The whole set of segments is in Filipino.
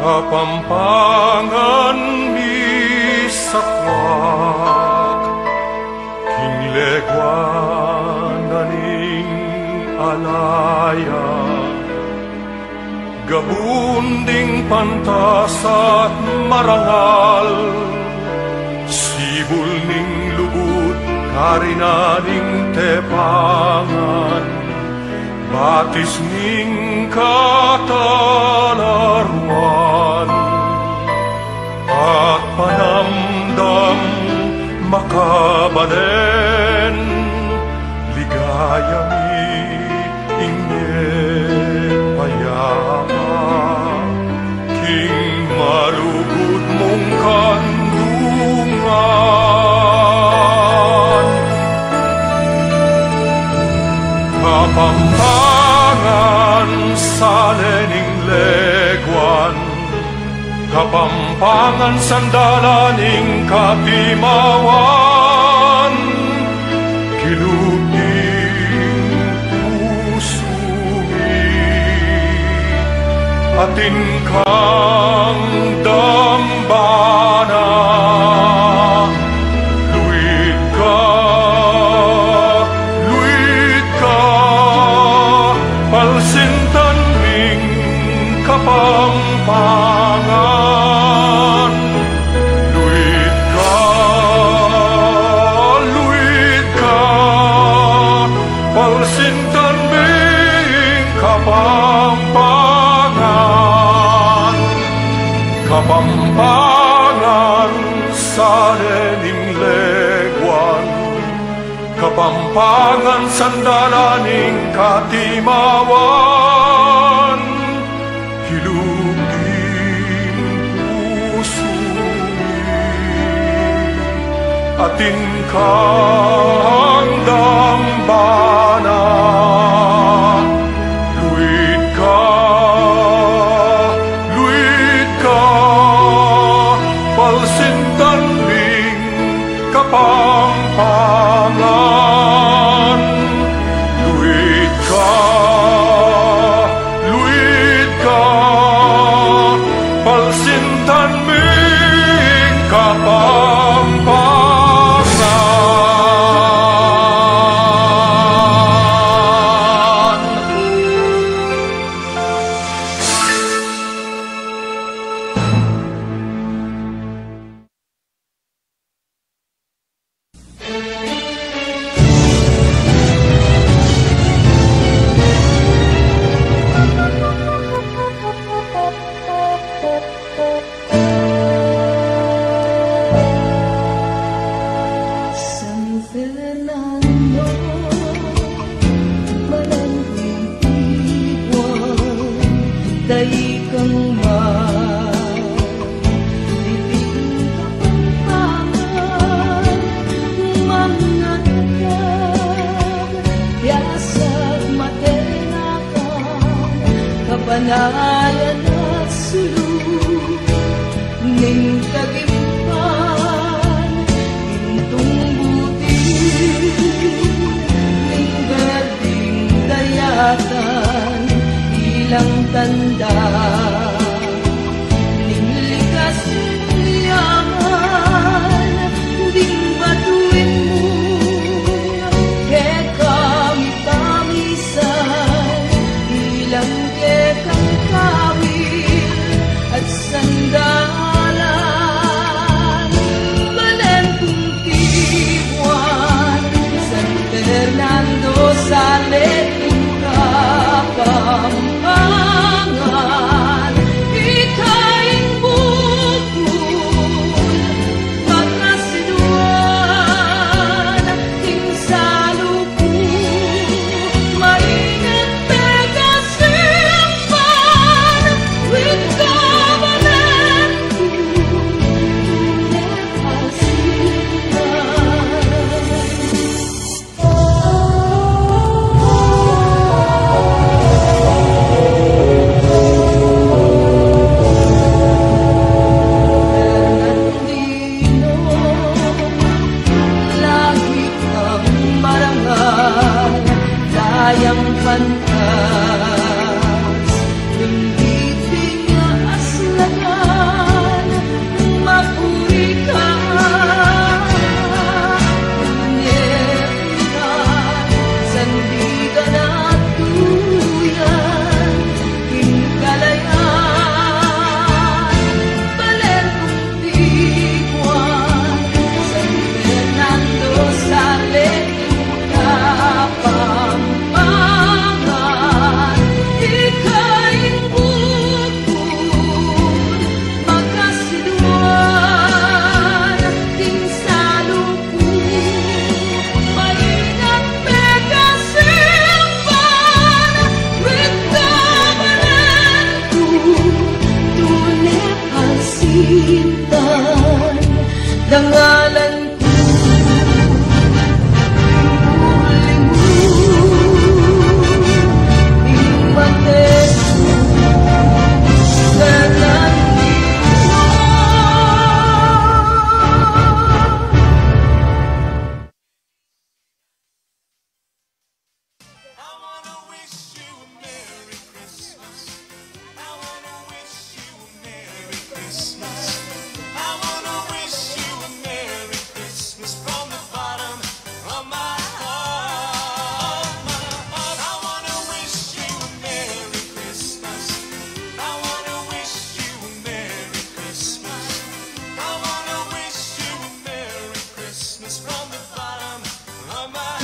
Kapampangan ni sakwak, kinglegwan naning alaya, gabunding pantas at marangal, sibul ning lubut karinaning tepangan, batis ning katalaruan, at panamdam makabanen, ligaya mi inye payama, king malugod mong kandungan. Kapampangan sa lening legwan, kapampangan sandalaning katimawan, kilubing pusumi, atin kang dambana, luid ka, palsintan ming kapampangan. Luid ka, palsintan ming kapampangan. Kapampangan sa lening legwan, kapampangan sandalaning katimawan, hiluging pusumi, atin kang dambana. Luid ka, palsintan ming kapampangan. Luid ka, palsintan ming kapampangan. Banayan at sulong ning tagimpan, intong buti ning berding dayatan, ilang tanda ning likas yaman, ding batuin mo ke kami pamisan, ilang kang kawil at sandalan, balan kong tibuan, San Fernando sa leting kapampangan, ikaing bukul magkasiduan, ting salupo maingat pegasimpan, with covenant lagi kang marangal, dayang pantas, hindi tingaas lang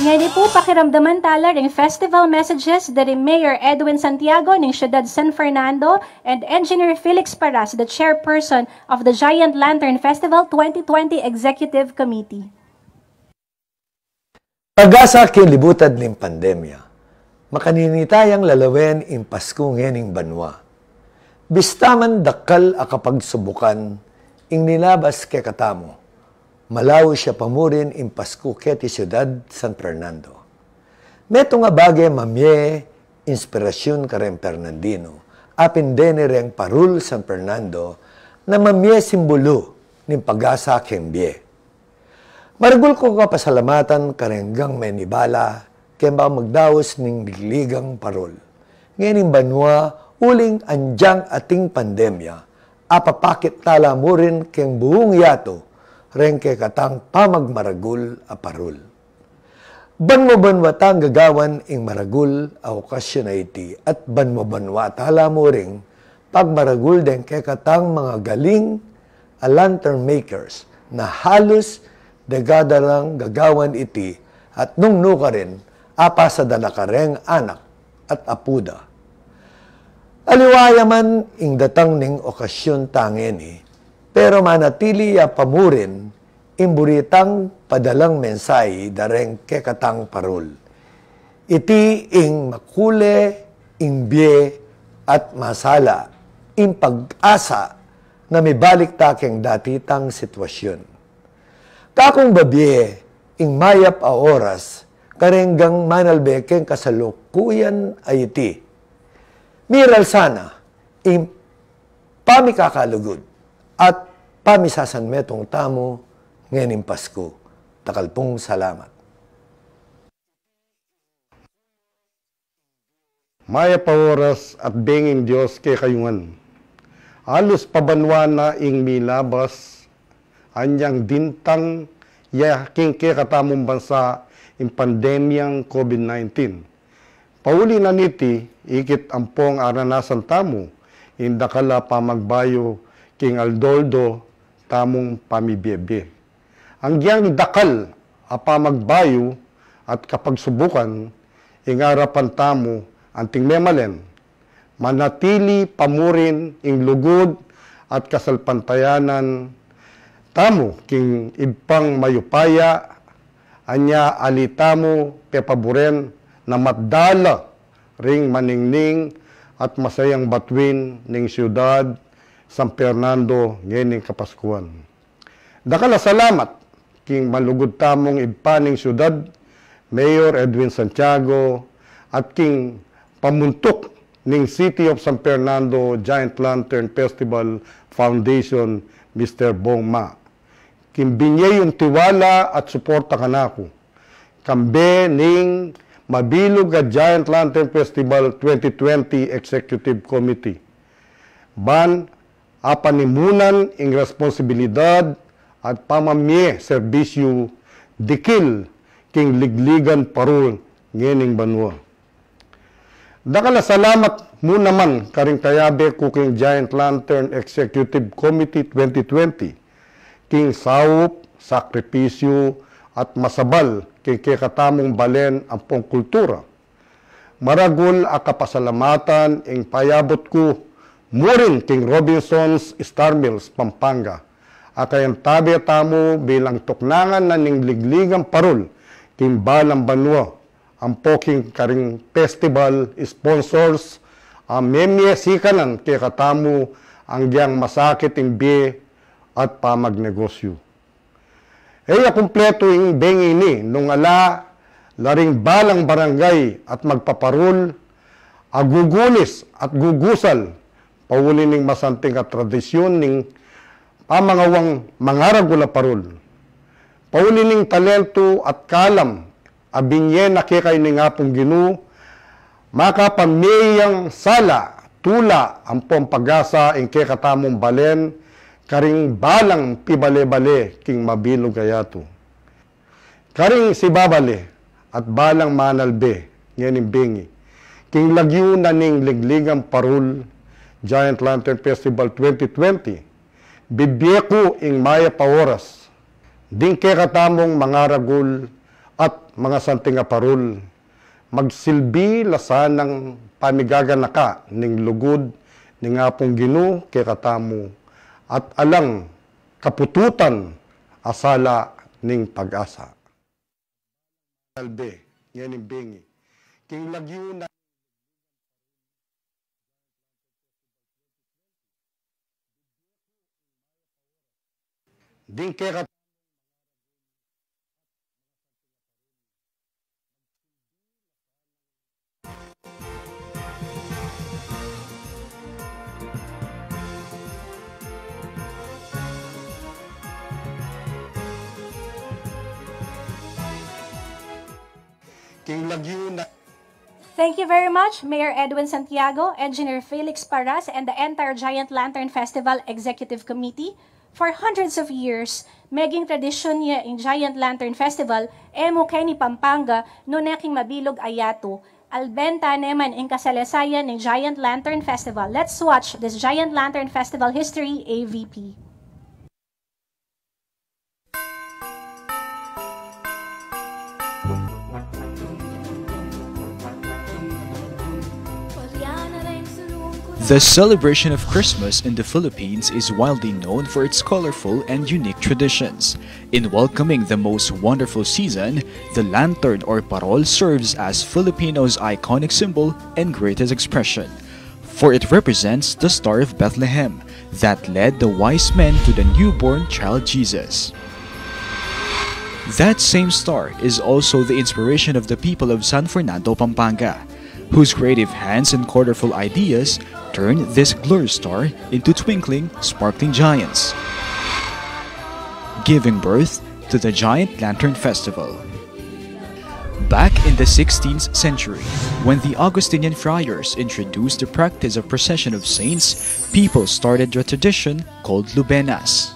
Ngayon po pakiramdaman tala ring festival messages dari Mayor Edwin Santiago ng Ciudad San Fernando and Engineer Felix Paras, the chairperson of the Giant Lantern Festival 2020 Executive Committee. Pag-asa kinlibutad ng pandemya, makaninitayang lalawen in Pasko ngening banwa. Bistaman dakal a kapagsubukan, ing nilabas ke katamo. Malaw siya pamurin in Pasko keti Ciudad San Fernando. Meto nga bagay mamye, inspirasyon kareng Fernandino, apindene reng parul San Fernando, na mamye simbolo ng pag-asa kembye. Maragul ko ka pasalamatan karenggang menibala, kemba magdaos ning ligligang parol. Ngayon banwa, uling anjang ating pandemya, apapakit tala mo rin keng buong yato, ren ke katang pamagmaragul a parol. Banmo-banwatang gagawan ing maragul a okasyon na iti, at banmo-banwa tala mo rin pagmaragul den ke katang mga galing a lantern makers na halos degada lang gagawan iti at nung nuka rin apa sa danakareng anak at apuda. Aliwaya man ing datang ning okasyon tangeni, pero manatili ya pamurin imburitang padalang mensahe dareng kekatang parol. Iti ing makule, ing bie at masala, ing pag-asa na may balik takeng datitang sitwasyon. Kakong babye, ing mayap a oras, karenggang manalbekeng kasalukuyan ay iti. Miral sana, ing pamikakalugod at pamisasan metong tamo ngayon Pasko. Takalpong salamat. Maya pa oras at benging Diyos kay kayungan. Alos pabanwa na ing milabas, anyang dintang yaking kay katamong bansa in pandemyang COVID-19. Pauli na niti, ikit ampong aranasan tamo, indakala pamagbayo king Aldoldo tamong pamibiyebe. Ang giyang dakal a pamagbayo at kapag subukan, ingarapan tamo anting memalen, manatili pamurin ing lugod at kasalpantayanan tamo king ibpang mayupaya, anya alitamo pepaburen na matdala ring maningning at masayang batwin ning siyudad San Fernando ngening Kapaskuhan. Dakala salamat king malugod tamong ibpaning siyudad, Mayor Edwin Santiago, at king pamuntok ning City of San Fernando Giant Lantern Festival Foundation, Mr. Bong Ma. Kimbinye yung tiwala at suporta kanako. Kambe ning mabilog a Giant Lantern Festival 2020 Executive Committee. Ban apanimunan ing responsibilidad at pamamye serbisyo dikil king ligligan parol ngening banwa. Dakala salamat mo naman karing kayabe ko king Giant Lantern Executive Committee 2020 king sawop, sakripisyo at masabal king kekatamong balen ang pong kultura. Maragul a kapasalamatan ing payabot ko murin king Robinson's Star Mills, Pampanga. Akayang tabi tamo bilang tuknangan na ning ligligang parol king balang banwa ang poking karing festival sponsors memye sikanan kay katamo ang diyang masakit ing biye at pamagnegosyo. Eya kumpleto ing bengi ni nung ala laring balang barangay at magpaparol agugulis at gugusal pauli ning masanting at tradisyon ning pamangawang mangaragula parol. Pauli ning talento at kalam, abinye nakikay ning apong ginu, makapamiyang sala, tula, ang pagasa ing kekatamong balen, karing balang pibale-bale king mabilog gayato. Karing si babale at balang manalbe, ngayon bingi, king lagyo na ning ligligang parol, Giant Lantern Festival 2020, bibiyeko ing maya pa oras, din kekatamong mangaragul at mga santing aparul, magsilbi lasan ng pamigaganaka ning lugod ning apong Ginoo kay katamu at alang kapututan asala ning pag-asa. Albe, ngayon bingi. King lagyo na din kay King lagyo na Thank you very much, Mayor Edwin Santiago, Engineer Felix Paras, and the entire Giant Lantern Festival Executive Committee. For hundreds of years, maging tradisyon niya in Giant Lantern Festival, emo kay ni Pampanga, no neking mabilog ayato. Albenta naman in kasalasayan ng Giant Lantern Festival. Let's watch this Giant Lantern Festival History AVP. The celebration of Christmas in the Philippines is widely known for its colorful and unique traditions. In welcoming the most wonderful season, the lantern or parol serves as Filipinos' iconic symbol and greatest expression, for it represents the Star of Bethlehem that led the wise men to the newborn child Jesus. That same star is also the inspiration of the people of San Fernando, Pampanga, whose creative hands and colorful ideas turned this glorious star into twinkling, sparkling giants, giving birth to the Giant Lantern Festival. Back in the 16th century, when the Augustinian friars introduced the practice of procession of saints, people started a tradition called Lubenas,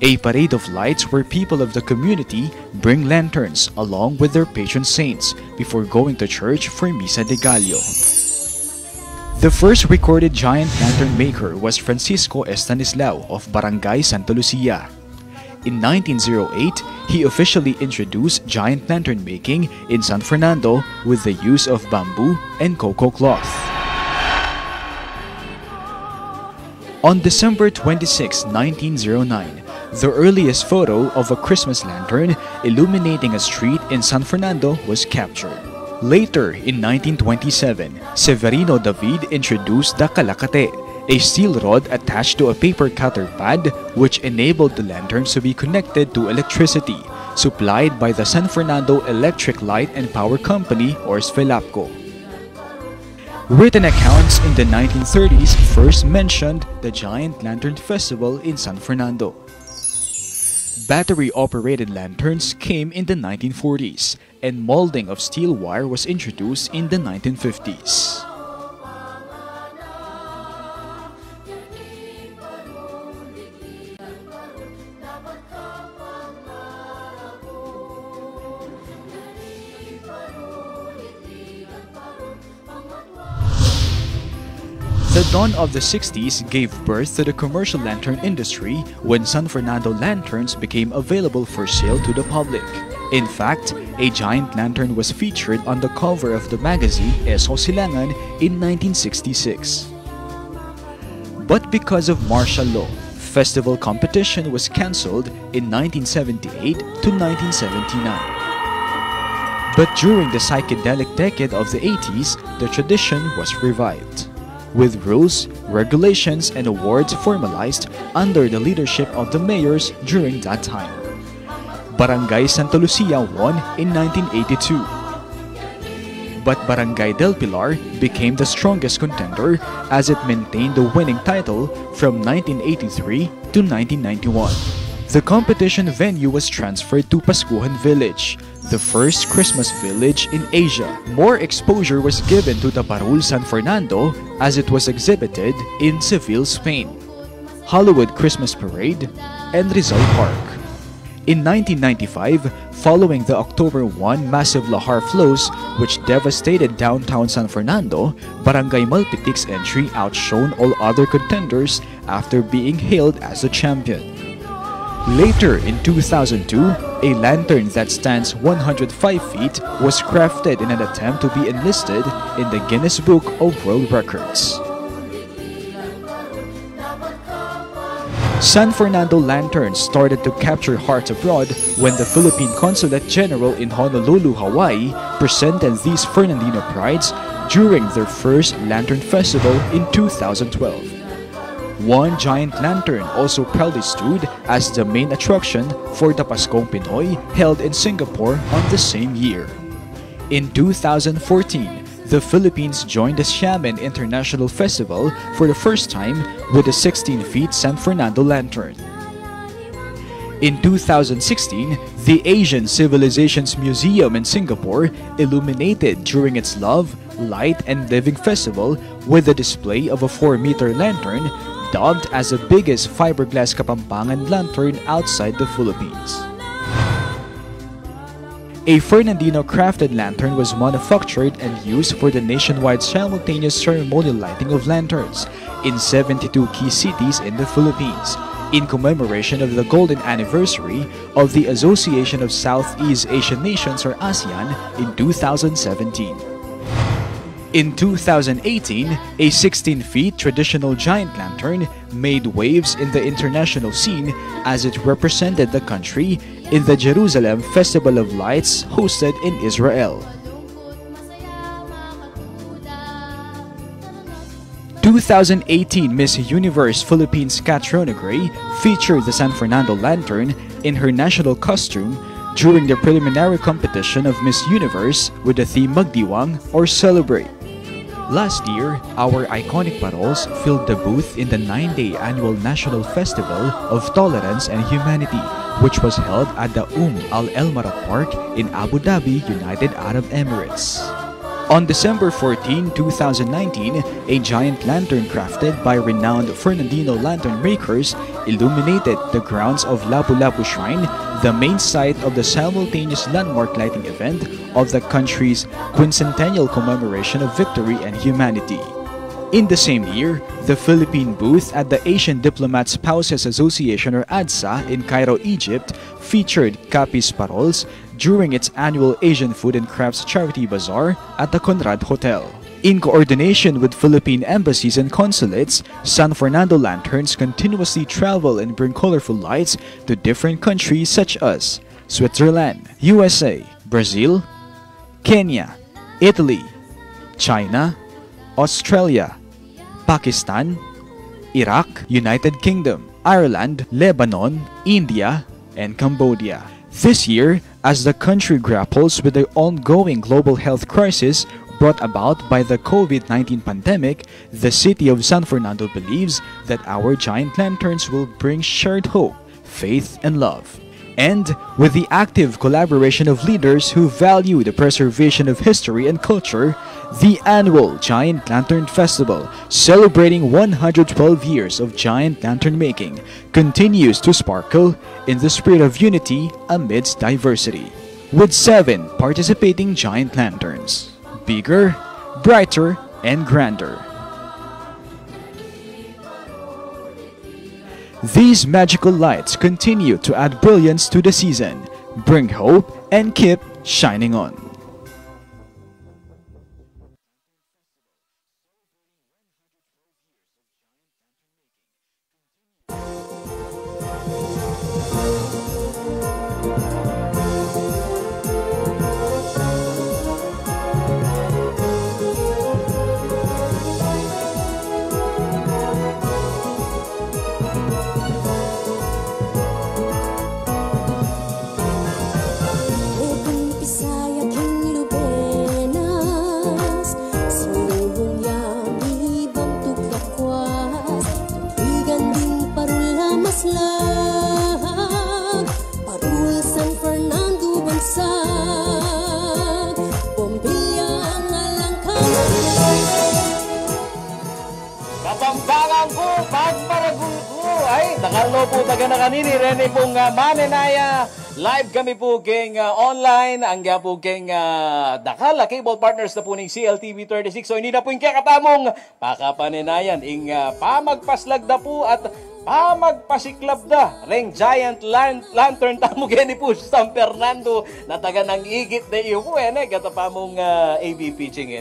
a parade of lights where people of the community bring lanterns along with their patron saints before going to church for Misa de Gallo. The first recorded giant lantern maker was Francisco Estanislao of Barangay Santa Lucia. In 1908, he officially introduced giant lantern making in San Fernando with the use of bamboo and cocoa cloth. On December 26, 1909, the earliest photo of a Christmas lantern illuminating a street in San Fernando was captured. Later, in 1927, Severino David introduced the kalakate, a steel rod attached to a paper cutter pad which enabled the lanterns to be connected to electricity, supplied by the San Fernando Electric Light and Power Company or SFELAPCO. Written accounts in the 1930s first mentioned the Giant Lantern Festival in San Fernando. Battery-operated lanterns came in the 1940s, and molding of steel wire was introduced in the 1950s. The dawn of the 60s gave birth to the commercial lantern industry when San Fernando lanterns became available for sale to the public. In fact, a giant lantern was featured on the cover of the magazine Eso Silangan in 1966. But because of martial law, festival competition was cancelled in 1978 to 1979. But during the psychedelic decade of the 80s, the tradition was revived, with rules, regulations, and awards formalized under the leadership of the mayors during that time. Barangay Santa Lucia won in 1982. But Barangay del Pilar became the strongest contender as it maintained the winning title from 1983 to 1991. The competition venue was transferred to Pascuhan Village, the first Christmas village in Asia. More exposure was given to the Parul San Fernando as it was exhibited in Seville, Spain, Hollywood Christmas Parade, and Rizal Park. In 1995, following the October 1 massive lahar flows which devastated downtown San Fernando, Barangay Malpitic's entry outshone all other contenders after being hailed as the champion. Later in 2002, a lantern that stands 105 feet was crafted in an attempt to be enlisted in the Guinness Book of World Records. San Fernando lanterns started to capture hearts abroad when the Philippine Consulate General in Honolulu, Hawaii presented these Fernandino prides during their first Lantern Festival in 2012. One giant lantern also proudly stood as the main attraction for the Paskong Pinoy held in Singapore on the same year. In 2014, the Philippines joined the Xiamen International Festival for the first time with a 16-feet San Fernando lantern. In 2016, the Asian Civilizations Museum in Singapore illuminated during its Love, Light and Living Festival with a display of a 4-meter lantern dubbed as the biggest fiberglass Kapampangan lantern outside the Philippines. A Fernandino crafted lantern was manufactured and used for the nationwide simultaneous ceremonial lighting of lanterns in 72 key cities in the Philippines, in commemoration of the golden anniversary of the Association of Southeast Asian Nations or ASEAN in 2017. In 2018, a 16-feet traditional giant lantern made waves in the international scene as it represented the country in the Jerusalem Festival of Lights hosted in Israel. 2018 Miss Universe Philippines Catriona Gray featured the San Fernando lantern in her national costume during the preliminary competition of Miss Universe with the theme Magdiwang or Celebrate. Last year, our iconic paroles filled the booth in the 9-day annual National Festival of Tolerance and Humanity, which was held at the Al Elmarat Park in Abu Dhabi, United Arab Emirates. On December 14, 2019, a giant lantern crafted by renowned Fernandino lantern makers illuminated the grounds of Lapu-Lapu Shrine, the main site of the simultaneous landmark lighting event of the country's quincentennial commemoration of victory and humanity. In the same year, the Philippine booth at the Asian Diplomat Spouses Association or ADSA in Cairo, Egypt featured Capiz Paroles during its annual Asian Food and Crafts Charity Bazaar at the Conrad Hotel. In coordination with Philippine embassies and consulates, San Fernando lanterns continuously travel and bring colorful lights to different countries such as Switzerland, USA, Brazil, Kenya, Italy, China, Australia, Pakistan, Iraq, United Kingdom, Ireland, Lebanon, India, and Cambodia. This year, as the country grapples with the ongoing global health crisis brought about by the COVID-19 pandemic, the city of San Fernando believes that our giant lanterns will bring shared hope, faith, and love. And with the active collaboration of leaders who value the preservation of history and culture, the annual Giant Lantern Festival, celebrating 112 years of giant lantern making, continues to sparkle in the spirit of unity amidst diversity. With 7 participating giant lanterns, bigger, brighter, and grander. These magical lights continue to add brilliance to the season, bring hope, and keep shining on. Kapampangan ko, pagmaragul ko. Ay, nakalo po taga na kanini. Rene pong manenaya. Live kami po keng online. Ang po keng dakala cable partners na po ng CLTV 36. So, hindi na po yung kakatamong pakapanenayan. Ing pamagpaslag na po at magpasiklab da reng giant lantern tamo gani po sa San Fernando na taga nang igit na iyo ko gata pa mong AB pitching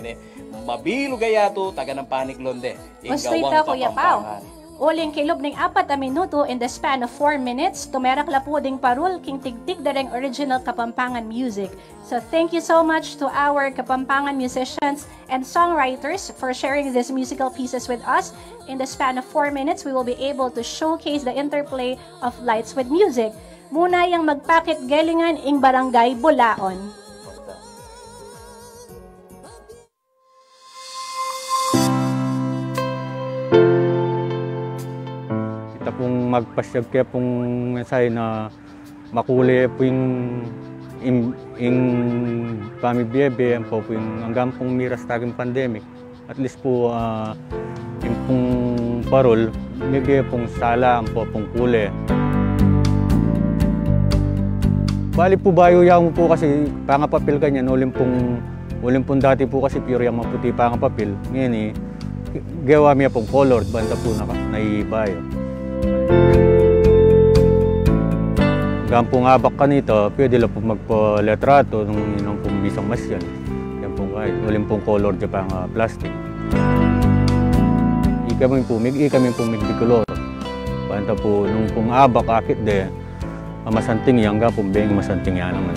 mabilo gaya to taga ng paniklonde Ostoy ta, Kuya Pao. Uling kilob ng 4 minuto in the span of 4 minutes, tumerak la po ding parul king tigtig dareng original Kapampangan music. So thank you so much to our Kapampangan musicians and songwriters for sharing these musical pieces with us. In the span of 4 minutes, we will be able to showcase the interplay of lights with music. Muna yung magpakit galingan ing barangay Bulaon. Pong magpasyag kaya pong mensahe na makuli po yung pamibiyebe po yung hanggang pong miras taging pandemic. At least po yung pong parol, may pong sala po pong kuli. Bali po bayo yaw po kasi pangapapil kanyan, ulim pong dati po kasi pure yung maputi pangapapil. Ngayon gawa niya pong colored, banda po na naibayo. Hanggang po nga bak kanito, pwede lang po magpa-letrato nung pong bisang masyan. Yan po kahit uling pong color dyan pang plastic. Ikami po migbicolor. Banta po nung pong abak akit de, masanting yan, hanggang po beng masanting yan naman.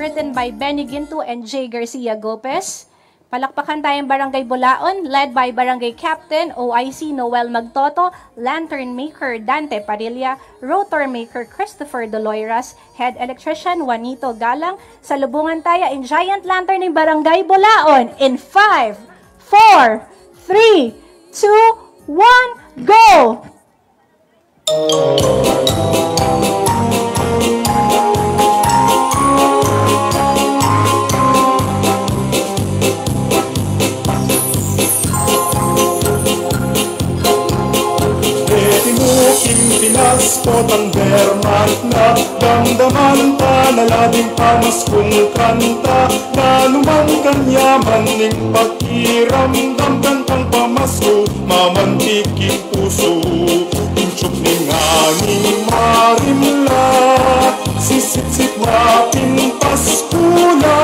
Written by Benny Ginto and J. Garcia Gopez. Palakpakan tayong Barangay Bulaon, led by Barangay Captain OIC Noel Magtoto, Lantern Maker Dante Parilla, Rotor Maker Christopher Doloiras, Head Electrician Juanito Galang. Salubungan tayo in Giant Lantern ng Barangay Bulaon in 5, 4, 3, 2, 1, go! Potang bermat na damdaman ta na labing pamaskong kanta na lumang kanyaman ning pakiramdam kantang pamasko mamantiking puso inchok ning anging marimla sisit-sit na pinpaskula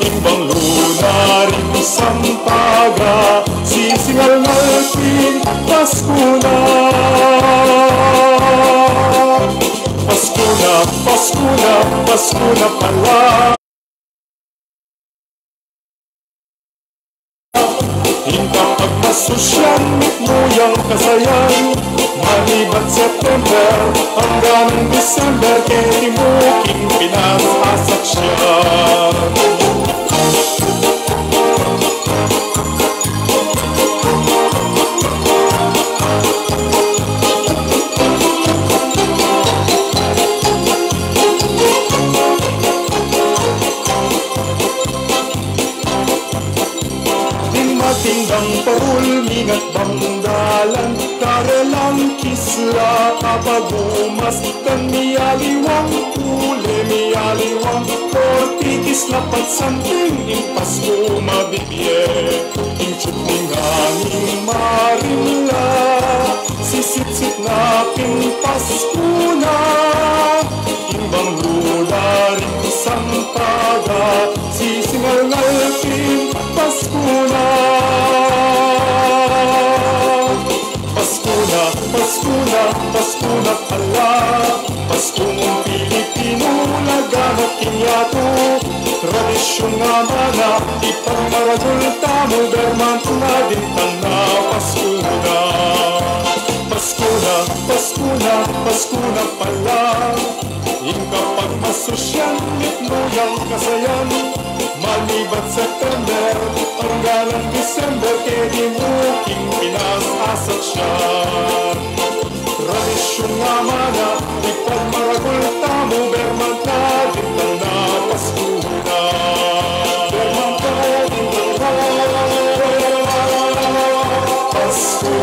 imbang lunaring sampaga sisingal-ngal pinpaskula. Pasko na pala. Hinta pagpasusyan, nguyang kasayan. Malibat September hanggang December, ketimuking pinasasaksyan. Tindang parul, mingat bangdalan, karelang kisla kapagumas, kan miyaliwang ule, miyaliwang portikis na pagsanting, impas ko mabibye, inchuk ning hanging marila, sisit-sit na pinpas ko na, imbang lula rin isang taga, sisingal-ngal pinpas ko na. Pasko na pala, Paskong Pilipino, laganap kinyato, Tradisyon nga mana, ipagmaragul tamo, berman na dintang na Pasko na. Pasko na, Pasko na, Pasko na pala. Ingka pagmasosyal, mitnoyang kasayan. Malibat September, hanggang December, kedi mo king pinasasak siya. Tradisyon nga mana, ipagmaragul tamo, berman na dintang na Pasko na. Berman na dintang na Pasko na.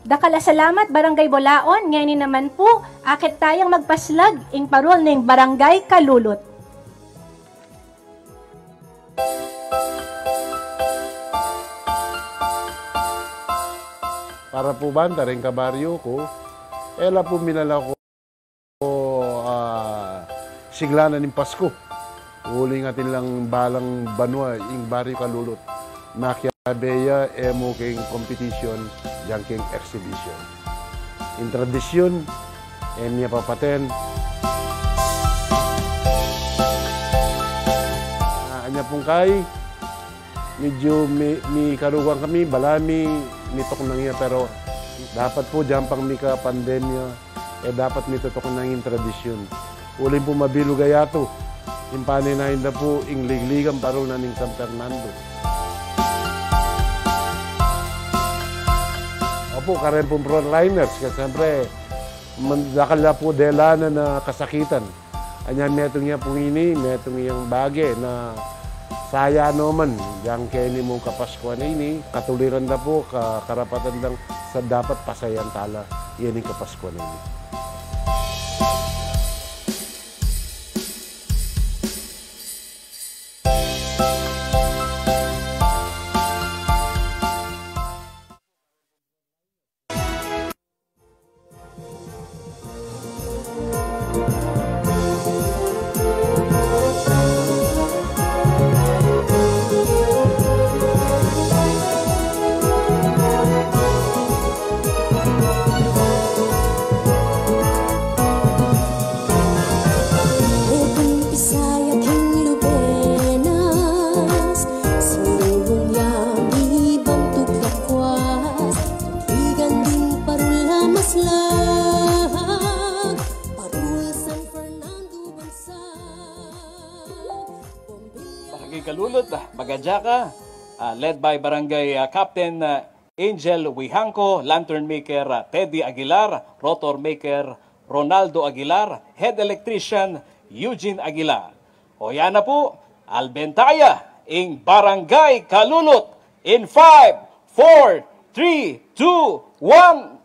Dakala salamat Barangay Bolaon, ngayon naman po, akit tayong magpaslag, ing parol ng Barangay Kalulot. Para po banda rin kabaryo ko, ela po minala ko siglanan ng Pasko. Uli nga lang balang banwa, ing baryo Kalulot. Makiabeya, emo king competition, yang king exhibition. In tradisyon, emya papaten. Anya pong kay, medyo mi karugang kami, balami, nitok nang iya, pero dapat po dyan pang mika pandemya, dapat nitutok nang yung tradisyon. Uling po mabilo gayato, yung paninahin na po, ing ligligan parang naning San Fernando. Opo, karen pong frontliners, kasi siyempre, nakala po delana na kasakitan. Anya metong niya pong ini, metong iyang bagay na saya naman, yang kaya mo kapaskuan ini, katuliran na po, karapatan lang sa dapat pasayan tala, yan yung kapaskuan ini. Kalulot, Bagajaka, led by Barangay Captain Angel Wihangco, Lantern Maker Teddy Aguilar, Rotor Maker Ronaldo Aguilar, Head Electrician Eugene Aguilar. O yan na po, Albentaya, ing Barangay Kalulot, in 5, 4, 3, 2, 1.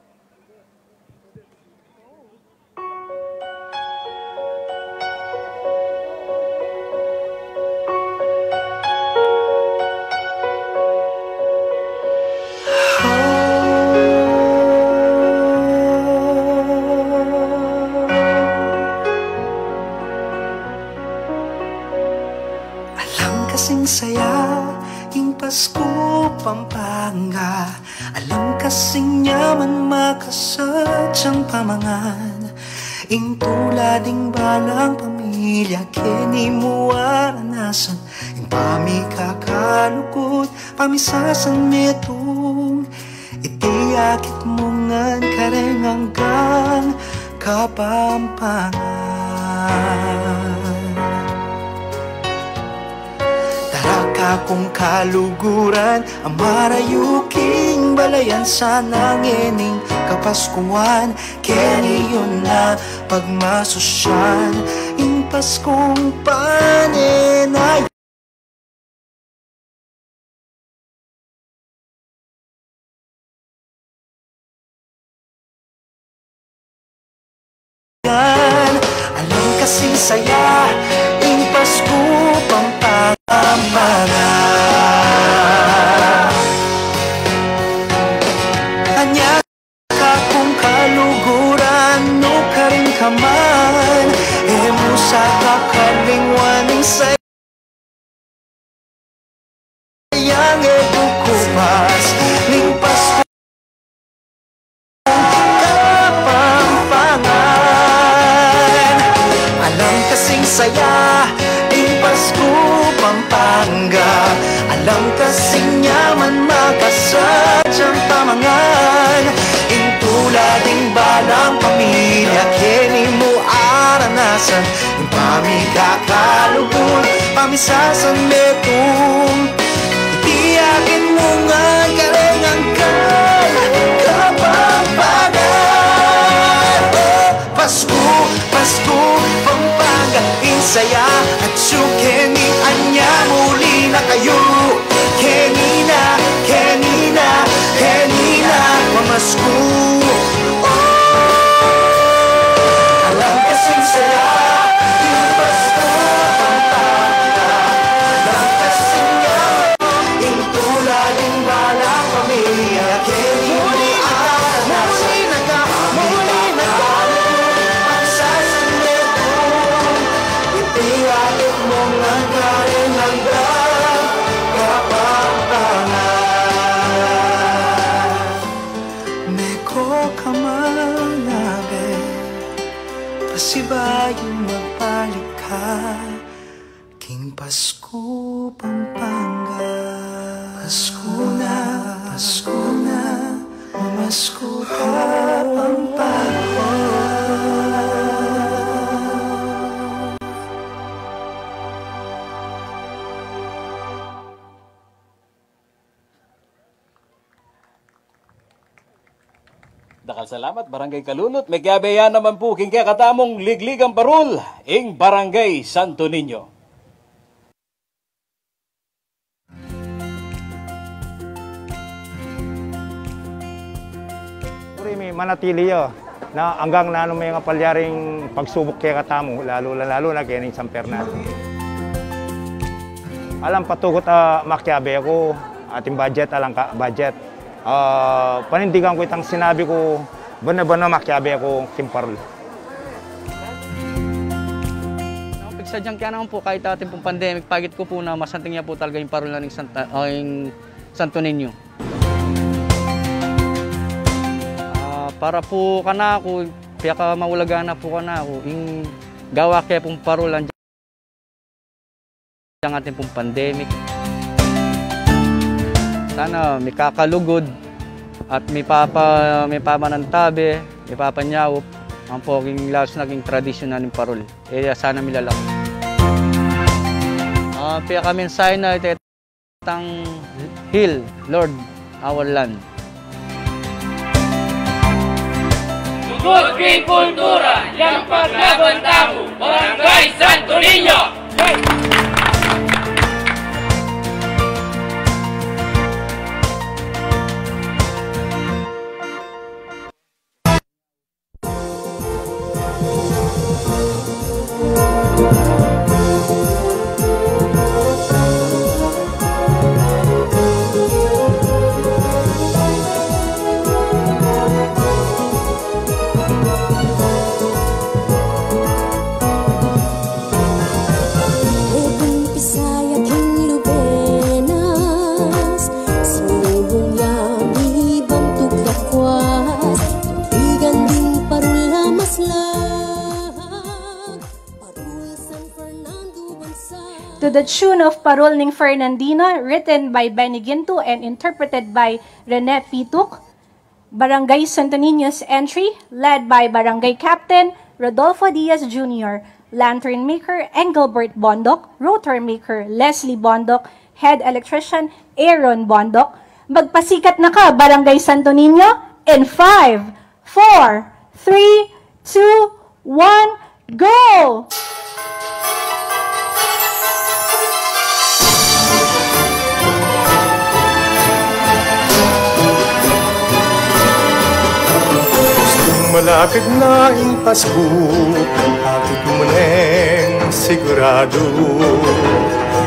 Kasing saya, ing Pasko, Pampanga. Alam kasing yaman makasadyang pamangan. Ing tulading balang pamilya, kini mo aranasan. Ing pamikakalukot, pamisasan metong. Itiyakit mo ngan kareng hanggang Kapampangan. Akong kaluguran, ang marayuking balayan sa nangining kapaskuhan. Kini yun na pagmasosyan, yung Paskong panenay. Alam kasing saya, yung Pasko, Pampanga. Pampanga. Alam kasing yaman makasadyang pamangan, intulading balang pamilya, kini mo aranasan, yung pamikakalubon, pamisasan metong, itiyakin mo nga karengang Kapampangan. Oh, Pasko, Pasko, Pampanga, insaya at sukeni, anya muli na kayo. Kenina, Kenina, Kenina, mamasko. Alam kasing saya, yung Pasko, Pampanga. Alam kasing yaman, yung tulading balang pamilya, kini mo aranasan, pagsasanetong, itiwalip mo nga galing hanggang Kapampangan. Meko kamanabe, pasibayong magbalik ka, King Pasko, Pampanga. Pasko na, mamasko ka, Pampanga. Dakal salamat, Barangay Kalulot. May kabayan naman po king katamong Ligligang Parol, ing Barangay Santo Niño. May manatili yo na hanggang na may nga palyaring pagsubok kay katamo, lalo na kay San Fernando. Alam patugot makyabe ako, ating budget, alang ka budget. Panindigan ko itang sinabi ko, bana makyabe ako King Parol. Pagsadyang kaya naman po, kahit ating pong pandemic, pagit ko po na masanting niya po talaga yung Parol na ng Santo Niño. Para po ka na ako, kaya ka maulaga na po ka na ako, yung gawa kaya pong Parolan dyan ating pong pandemic. Sana may kakalugod at may pamanantabi, may papanyawop, ang poging laos naging tradisyon na ng Parol. Sana milalak. Kaya kami sign na itang Heal, Lord, our land. Good Kultura, yang paglaban tamu, Barangay Santo Niño! To the tune of Parol ning Fernandino, written by Benny Ginto and interpreted by Rene Pituk, Barangay Santo Niño's entry, led by Barangay Captain Rodolfo Diaz Jr., Lantern Maker Engelbert Bondok, Rotor Maker Leslie Bondok, Head Electrician Aaron Bondok. Magpasikat na ka, Barangay Santo Niño, in 5, 4, 3, 2, 1, go! Malapit na ang Pasko, bakit mo neng sigurado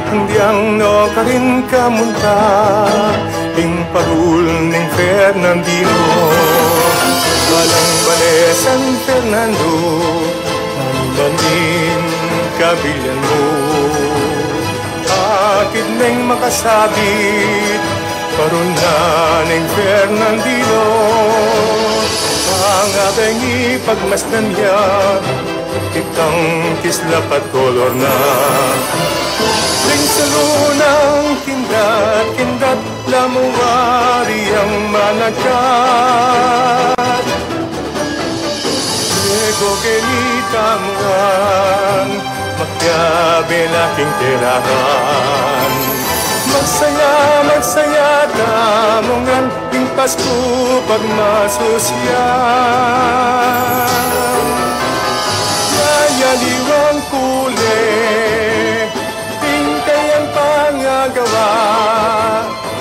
Hanggang no ka rin kamunta, ing Parol ning Fernandino Walang bale San Fernando, nandanin kabilan mo Bakit neng makasabit, Parol na ning Fernandino Ang ating ipagmasdan niya, Itang kislap at kolor na Ring sa lunang kindat Lamuwari ang managat Ego kinitangan Magyabi laking tirahan Magsaya damungan Ing Pasko pagmasusyan Yayaliwang kule Tingkayang pangagawa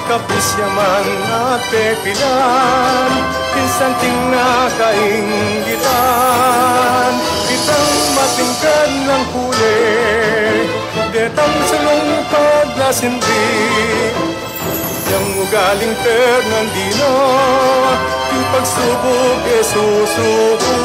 Kapisyaman at pepilan Pinsanting nakainggitan Itang matingkad ng huli Detang salong paglasindi Yang ugaling Fernandino Yung pagsubok susuko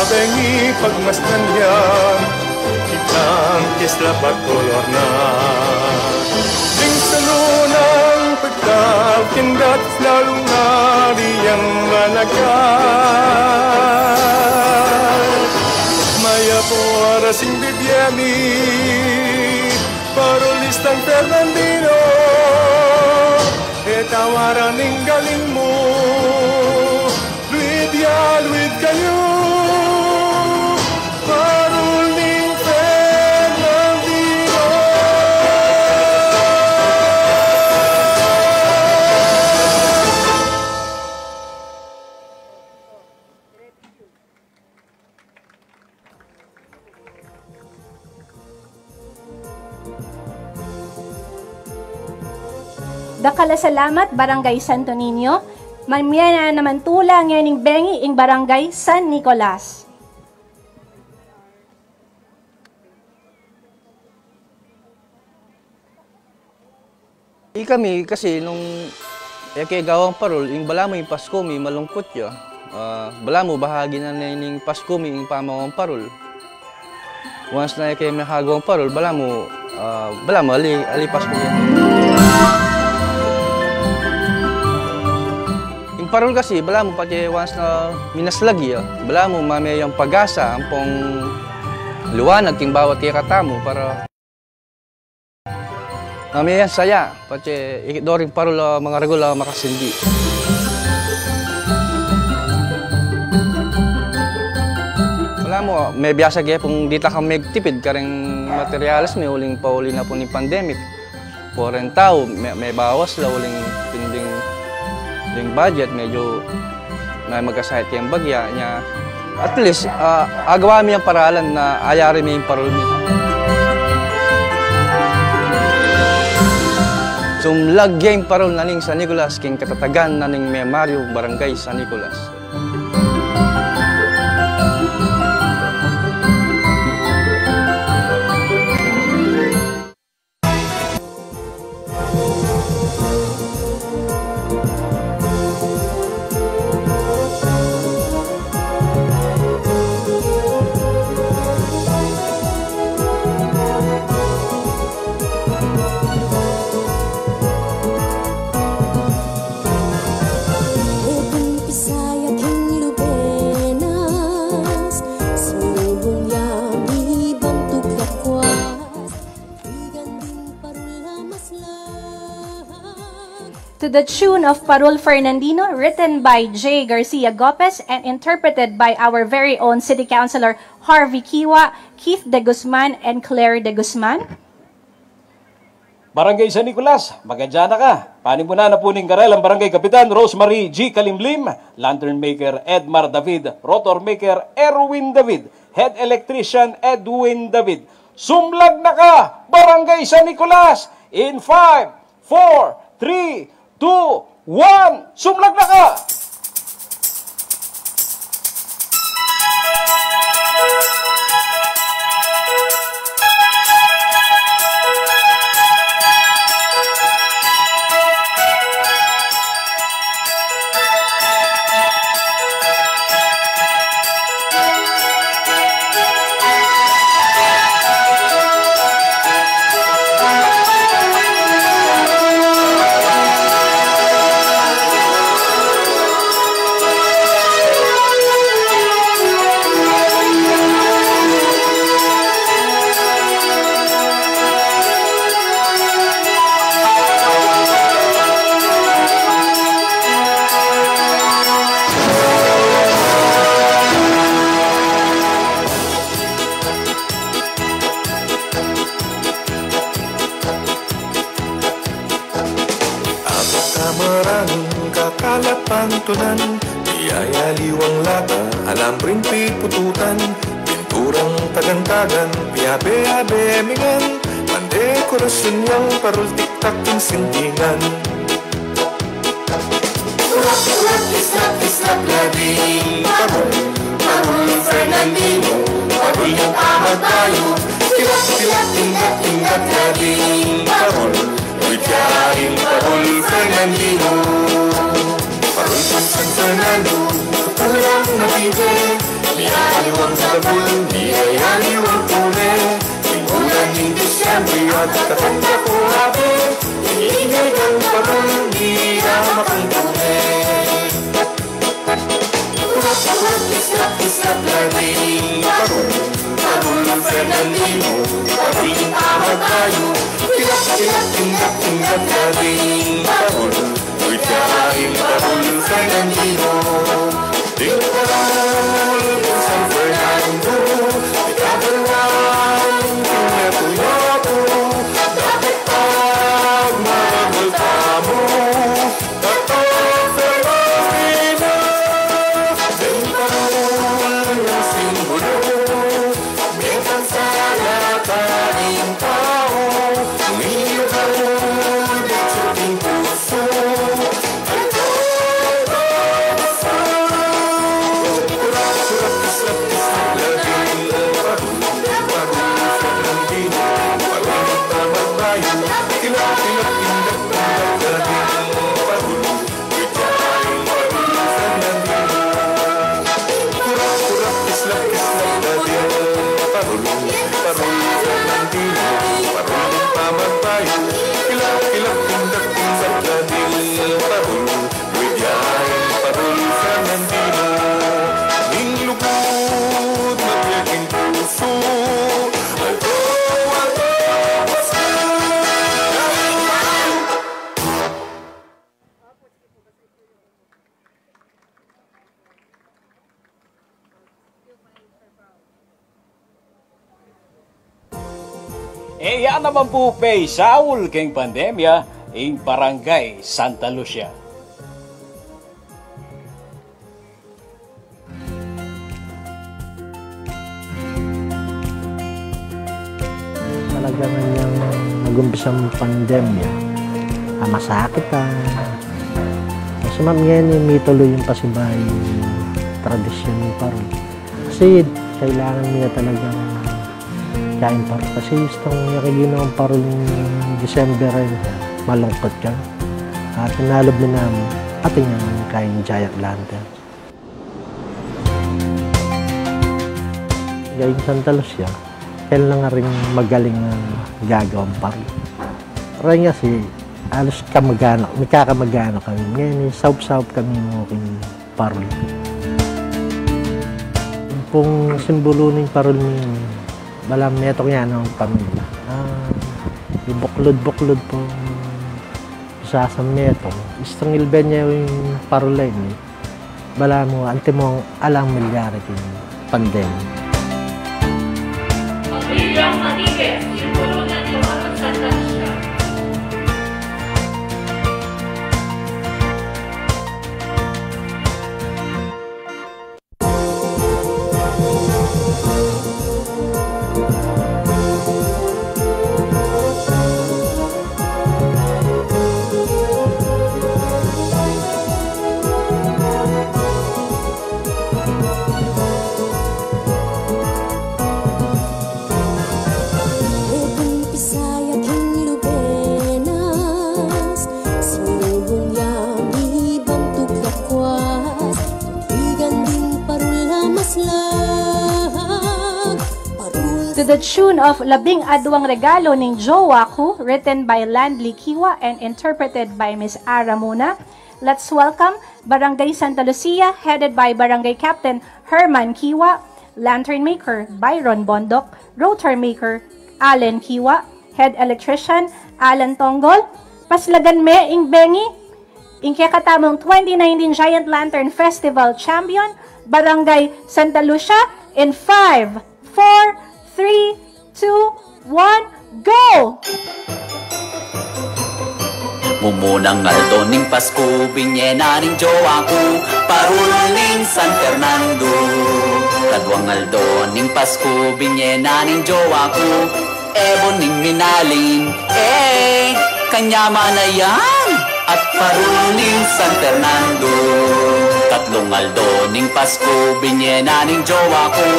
Bengi pagmasdan yan Kitang kislap at kolor na Ding sa lunang pagkakindat Lalong nariyang managat Maya po arasing bibyani Parolistang Fernandino E tawaran ng galing mo Luid ya, luid kayo Dakala salamat Barangay Santo Niño. Mamaya na naman tulang yan ng bengi ing Barangay San Nicolas. Kami kasi nung kay gawang parol, yung bala mo yung Pasko mi malungkot ya. Bala mo bahagi na yung Pasko mi yung pamawang parol. Once na kay may hagawang parol, bala mo ali Pasko yan. Yung parol kasi, bala mo pati once na minaslagi ya. Bala mo mamaya yung pag-asa, ang pong liwanag king bawat kikatamo para mamaya saya, pati doring parol mga regula makasindi. Wala mo, may biyasa kaya pong dita kang magtipid kareng materialis, may uling pauli na po ni pandemic. Foreign tao, may bawas la uling pinding budget, medyo may magkasahit yung bagya niya. At least, agawa mi ang paralan na ayari mi yung parol mi. Sumlagyay parol naning San Nicolas, king katatagan naning Mario Barangay San Nicolas. To the tune of Parol Fernandino, written by J. Garcia Gopez and interpreted by our very own City Councilor Harvey Kiwa, Keith De Guzman, and Claire De Guzman. Barangay San Nicolas, magandyan na ka. Panimuna na po ning karel ang Barangay Kapitan Rosemary G. Kalimlim, Lantern Maker Edmar David, Rotor Maker Erwin David, Head Electrician Edwin David. Sumlag na ka, Barangay San Nicolas! In 5, 4, 3, 2, 1, sumlag na ka! tunan, iyayaliwang lata, alambreng pututan, pinturang tagantagan, biyabe-abe mingan, dekorasyon yang parul tiktak ng sintingan. Islap labing parul, parul Fernandino, parul yang amat tayo, tilak tindak labing parul, wikain parul Fernandino, parul San Fernando, pulang nabibe, niyaliwang sabul, niyayaliwang pune, bulan ng Disyembre at katanda ko habi, iingay ng parol, di na makangkune. Islap labing parol, parol Fernandino, parol yung amat tayo, tilak tindak labing parol, wikain parol Fernandino, ding parol San Fernando, ikabalan Yapo, dapat pag magulta mo, dapat Fernandino, din parol ang simbolo, meron sa lataing tao, umiyok ang ulit sa ating puso, ay pagkakasa. Surat islap labing parol, parol Fernandino, parol ng tamang bayo, tilak tindak labing parol, wikain parol Fernandino. Kurat islap labing parol, parol Fernandino, parol ng tamang bayo, tilak tindak labing parol, wikain parol Fernandino. Ning lugod magyaking puso, yan naman po pay Saul keng pandemya ing Barangay Santa Lucia. Talagang yung nag-umpisang pandemya, masakit Kasi ma'am ngayon may tuloy yung pasibay tradisyon ng parol. Kasi kailangan nila talagang kain parol. Kasi itong ginawang parol ng December ay malungkot ka. At pinalob na namin ating kain giant lantern. Gayong Santa Lucia, kailan nga rin magaling gagawang parol. Pero kasi alos kamag-anak, may kakamag-anak kami. Ngayon, saup-saup kami ng aking parol. Kung simbolo ng parol niyo, balam neto nga ng pamilya. Buklod-buklod po sa meto. Istang ilben niya yung parolay ni. Bala mo, ante mo alang milyari yung pandemic. Pamilyang matigil, simbolo ng Iwanan Santa Lucia. To the tune of Labing Adwang Regalo ng Jowa Ko, written by Landly Kiwa and interpreted by Miss Ara Muna, let's welcome Barangay Santa Lucia, headed by Barangay Captain Herman Kiwa, Lantern Maker Byron Bondok, Rotor Maker Allen Kiwa, Head Electrician Alan Tonggol, Paslagan Me Ing Bengi, ing kakatamong 2019 Giant Lantern Festival Champion, Barangay Santa Lucia, in 5, 4, 3, 2, 1, go! Humunang aldo ning Pasko, binyena ning jowa ko, paruling San Fernando. Kadwang aldo ning Pasko, binyena ning jowa ko, ebon ning minalin, kanya manayan, at paruling San Fernando. Tatlong aldo ning Pasko, binyena ning jowa ko,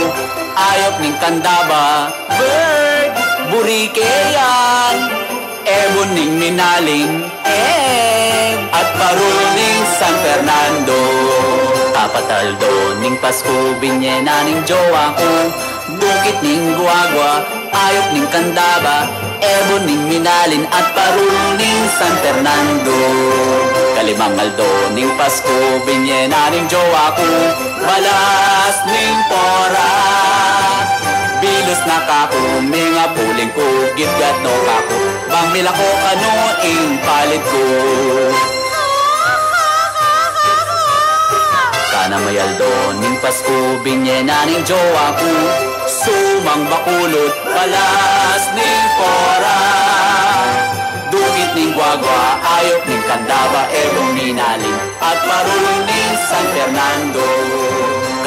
ayop ning Candaba, bird, burikeyan, ebon ning minaling, at paruling San Fernando. Apat aldo ning Pasko, binyena ning jowa ko, bukit ning guagua, ayop ning Candaba, ebon ning minalin, at paruling San Fernando. Kalimang aldo ning Pasko, binyena ning jowa ko, balas ning pora, bilos na kako, mga puling ko, gitgat no kako, bang mila ko kano ing palit ko. Kana may aldo ning Pasko, binyena ning jowa ko, sumang bakulot, balas ning pora, dukit ning guagua, ayop ning Candaba, ebong minaling, at paruling ning San Fernando.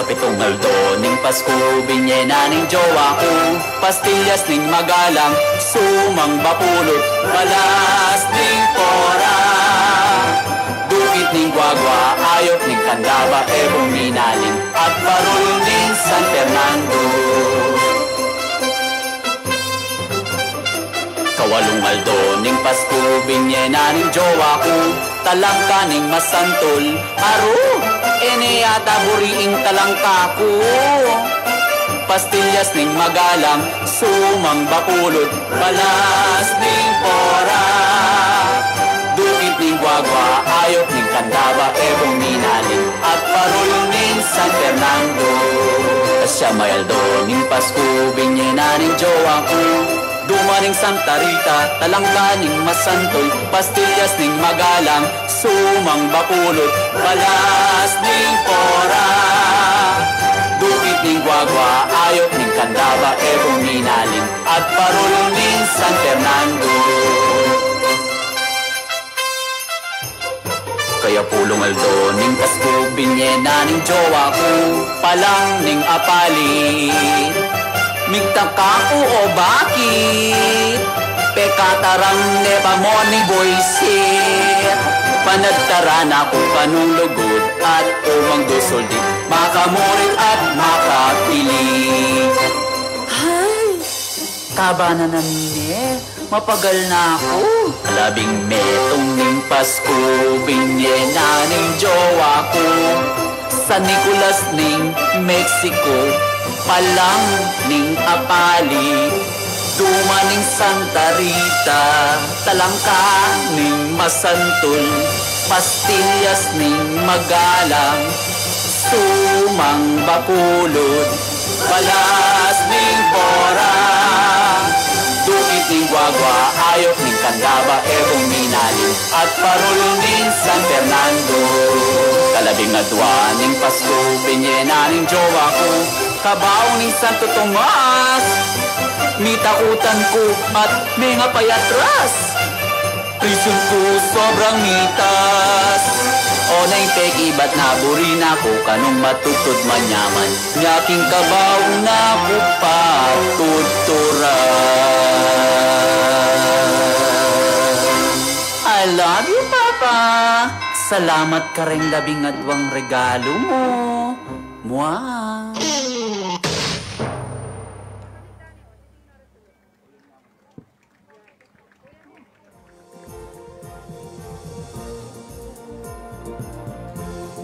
Kapitong aldo ning Pasko, binyena ning jowa ko, pastillas ning magalang, sumang bapulot, balas ning pora, dukit ning guagua, ayop ning Candaba, ebong minaling, at paruling ning San Fernando. Kawalong aldo ning Pasko, binyena ning jowa ko, talangka ning masantol, aro, yata buriing talangka ko. Pastillas ning magalang, sumang bapulot, balas ning pora, dukit ning guagua, ayop ning Candaba, ebong minaling, at paruling ning San Fernando. Asya may aldo ning Pasko, binyena ning jowa ko, dumaning Santa Rita, talangka ning masantoy, pastillas ning magalang, sumang bapulot, balas ning pora, dukit ning guagua, ayop ning Candaba, ebong minaling, at paruling ning San Fernando. Kaya pulong aldo ning Pasko, binyena ning jowa ko, palang ning apalit, migtaka ko o bakit pekatarang neba mo ni boysit, panagtaran ako kanong lugod at umang dusol di makamurit at makapili. Hay, kabana na nini, mapagal na ako. Labing metong ning Pasko, binyena ning jowa ko, sa Nicolas ning Mexico, palang ning apali, dumaning Santa Rita, talangka ning masantol, pastillas ning magalang, sumang bakulod, balas ning pora, dukit ning guagua, ayop ning Candaba, ebong minaling, at paruling ning San Fernando. Kalabing adwa ning Pasko, binyena ning jowa ko, kabaw ning Santo Tomas, mitakutan ko at mga payatras, prison ko sobrang mitas, o naintek iba't naburin ako kanong matutod manyaman, ngaking kabaw na ko patuturan. I love you, Papa. Salamat ka rin labing adwang regalo mo. Mwah!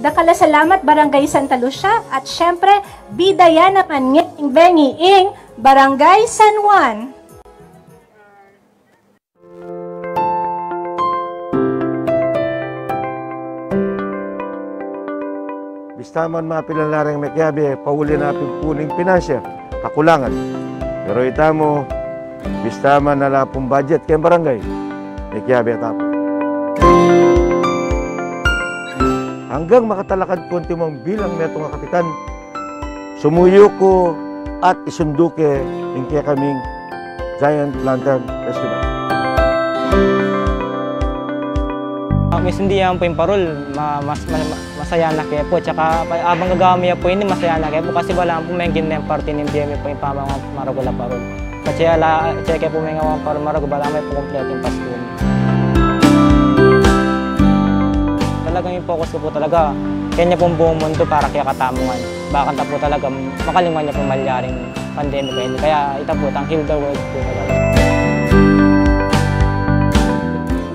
Dakala salamat Barangay Santa Lucia at syempre bidaya naman ng Bengi ing Barangay San Juan. Bistaman mapilanlarang mekyabe, pauli na puling pinansya, kakulangan. Pero itamo, bistaman na lapong budget kay barangay, mekyabe tapo. Hanggang makatalakad po timong bilang neto nga kapitan, sumuyo ko at isunduke yung kaya kaming Giant Lantern Festival. Mas hindi yan po yung parol, masaya na kayo po. Tsaka abang gagawin po hindi masaya na kayo po kasi wala po may ginawa parte ng BME po yung pamang maragula parol. Kasi check po may ngawang parol maragula, wala may po kompleto yung Pasko. Talagang yung focus ko po talaga, kanya pong buong mundo para kaya katamungan. Bakanta po talaga, makalimutan niya po malyaring pandemic po yun. Kaya ito po, tang heal the world po talaga.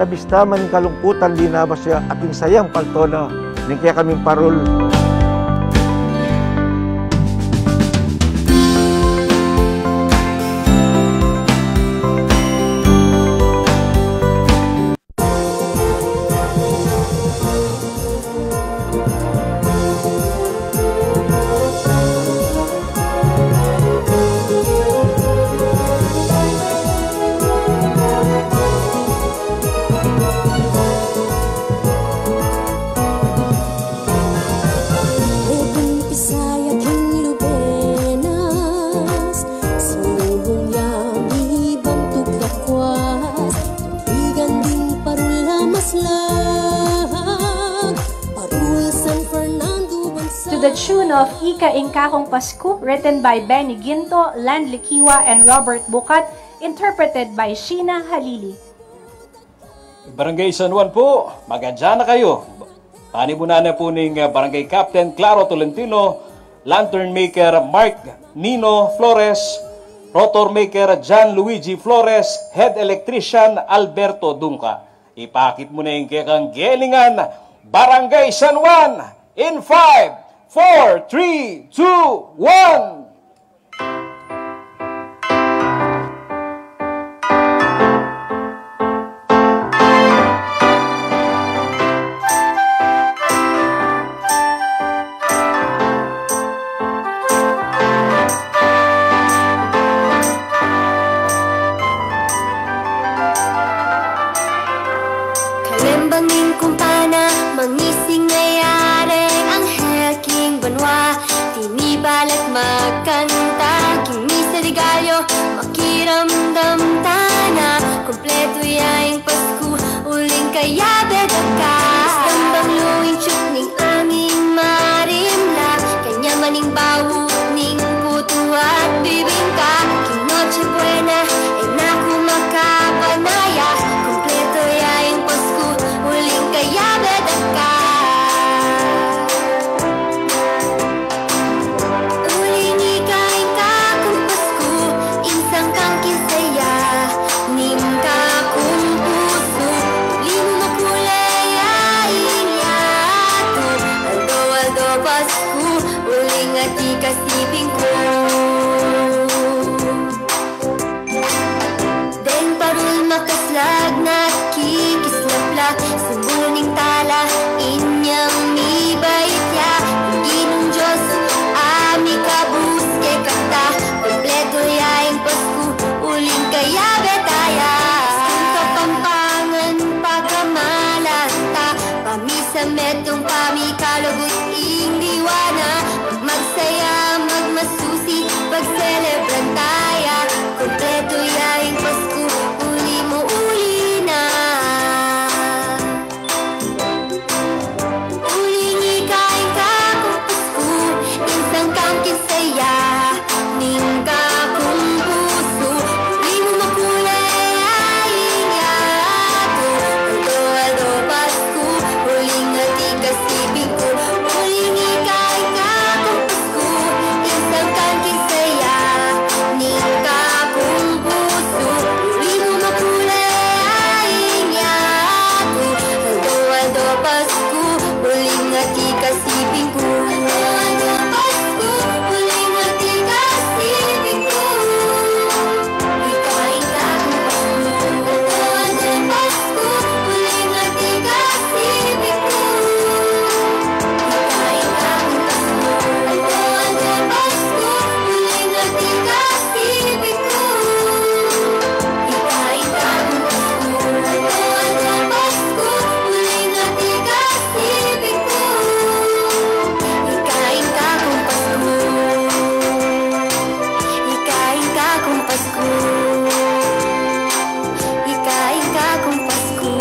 Labista man kalungkutan linabas siya ating sayang paltono ng kaya kaming parol. The tune of Ika Ingkakong Pasko, written by Benny Ginto, Land Likiwa, and Robert Bukat, interpreted by Sheena Halili. Barangay San Juan po, magadya na kayo. Panibunan na po ng Barangay Captain Claro Tolentino, Lantern Maker Mark Nino Flores, Rotor Maker John Luigi Flores, Head Electrician Alberto Dungka. Ipakit mo na yung kekang gelingan, Barangay San Juan, in 5, 4, 3, 2, 1. Kalembangin kumpana, mangising ngayaring ang heking banwa. Tinibalat magkanta, kini sa ligayo, makiramdam tana. Kompleto yaing Pasko, uling kaya bedaka. Istambang luwing chuk ning aming marimla, kanya maning bawu ning puto at bibingka. Kinoche buena, e naku makapanaya. Kompleto yaing Pasko, uling kaya bedaka. Kasiping ko Den parul makaslag na kikislapla Sumbuning tala inyang mibaytya Ginong Diyos ami kabus kay kata Kompleto yaing Pasko uling kaya betaya Kung kapampangan pagkamalata Pamisa metong pamikalagot ing diwana Magsaya, magmasusi, pagselebran taya Kompleto yaing Pasko, uli mo uli na Uli ni kain ka kung Pasko, insang kang kinsaya Ning ka kung puso, uli mo makulay aing yato Aldo Pasko, uling ati kasibing ko Uli ni kain ka kasiping ko Pasko, uling ati kasiping ko Ikain ka kung Pasko Pasko, uling ati kasiping ko Ikain ka kung Pasko uling ati kasiping ko Ikain ka kung Pasko uling ati kasiping ko Ikain ka kung Pasko Ikain ka kung Pasko Ikain ka kung Pasko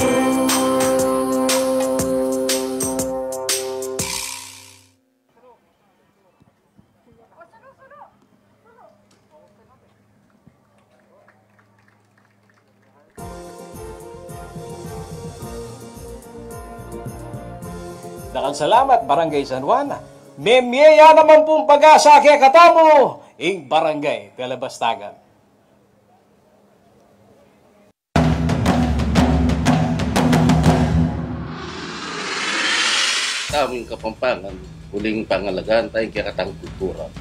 Dakan salamat, Barangay San Juan. Memyeya naman pong pag-asa kaya katamo, ing Barangay Talabastagan. Aming Kapampangan, huling pangalagaan tayong kakatang kultura.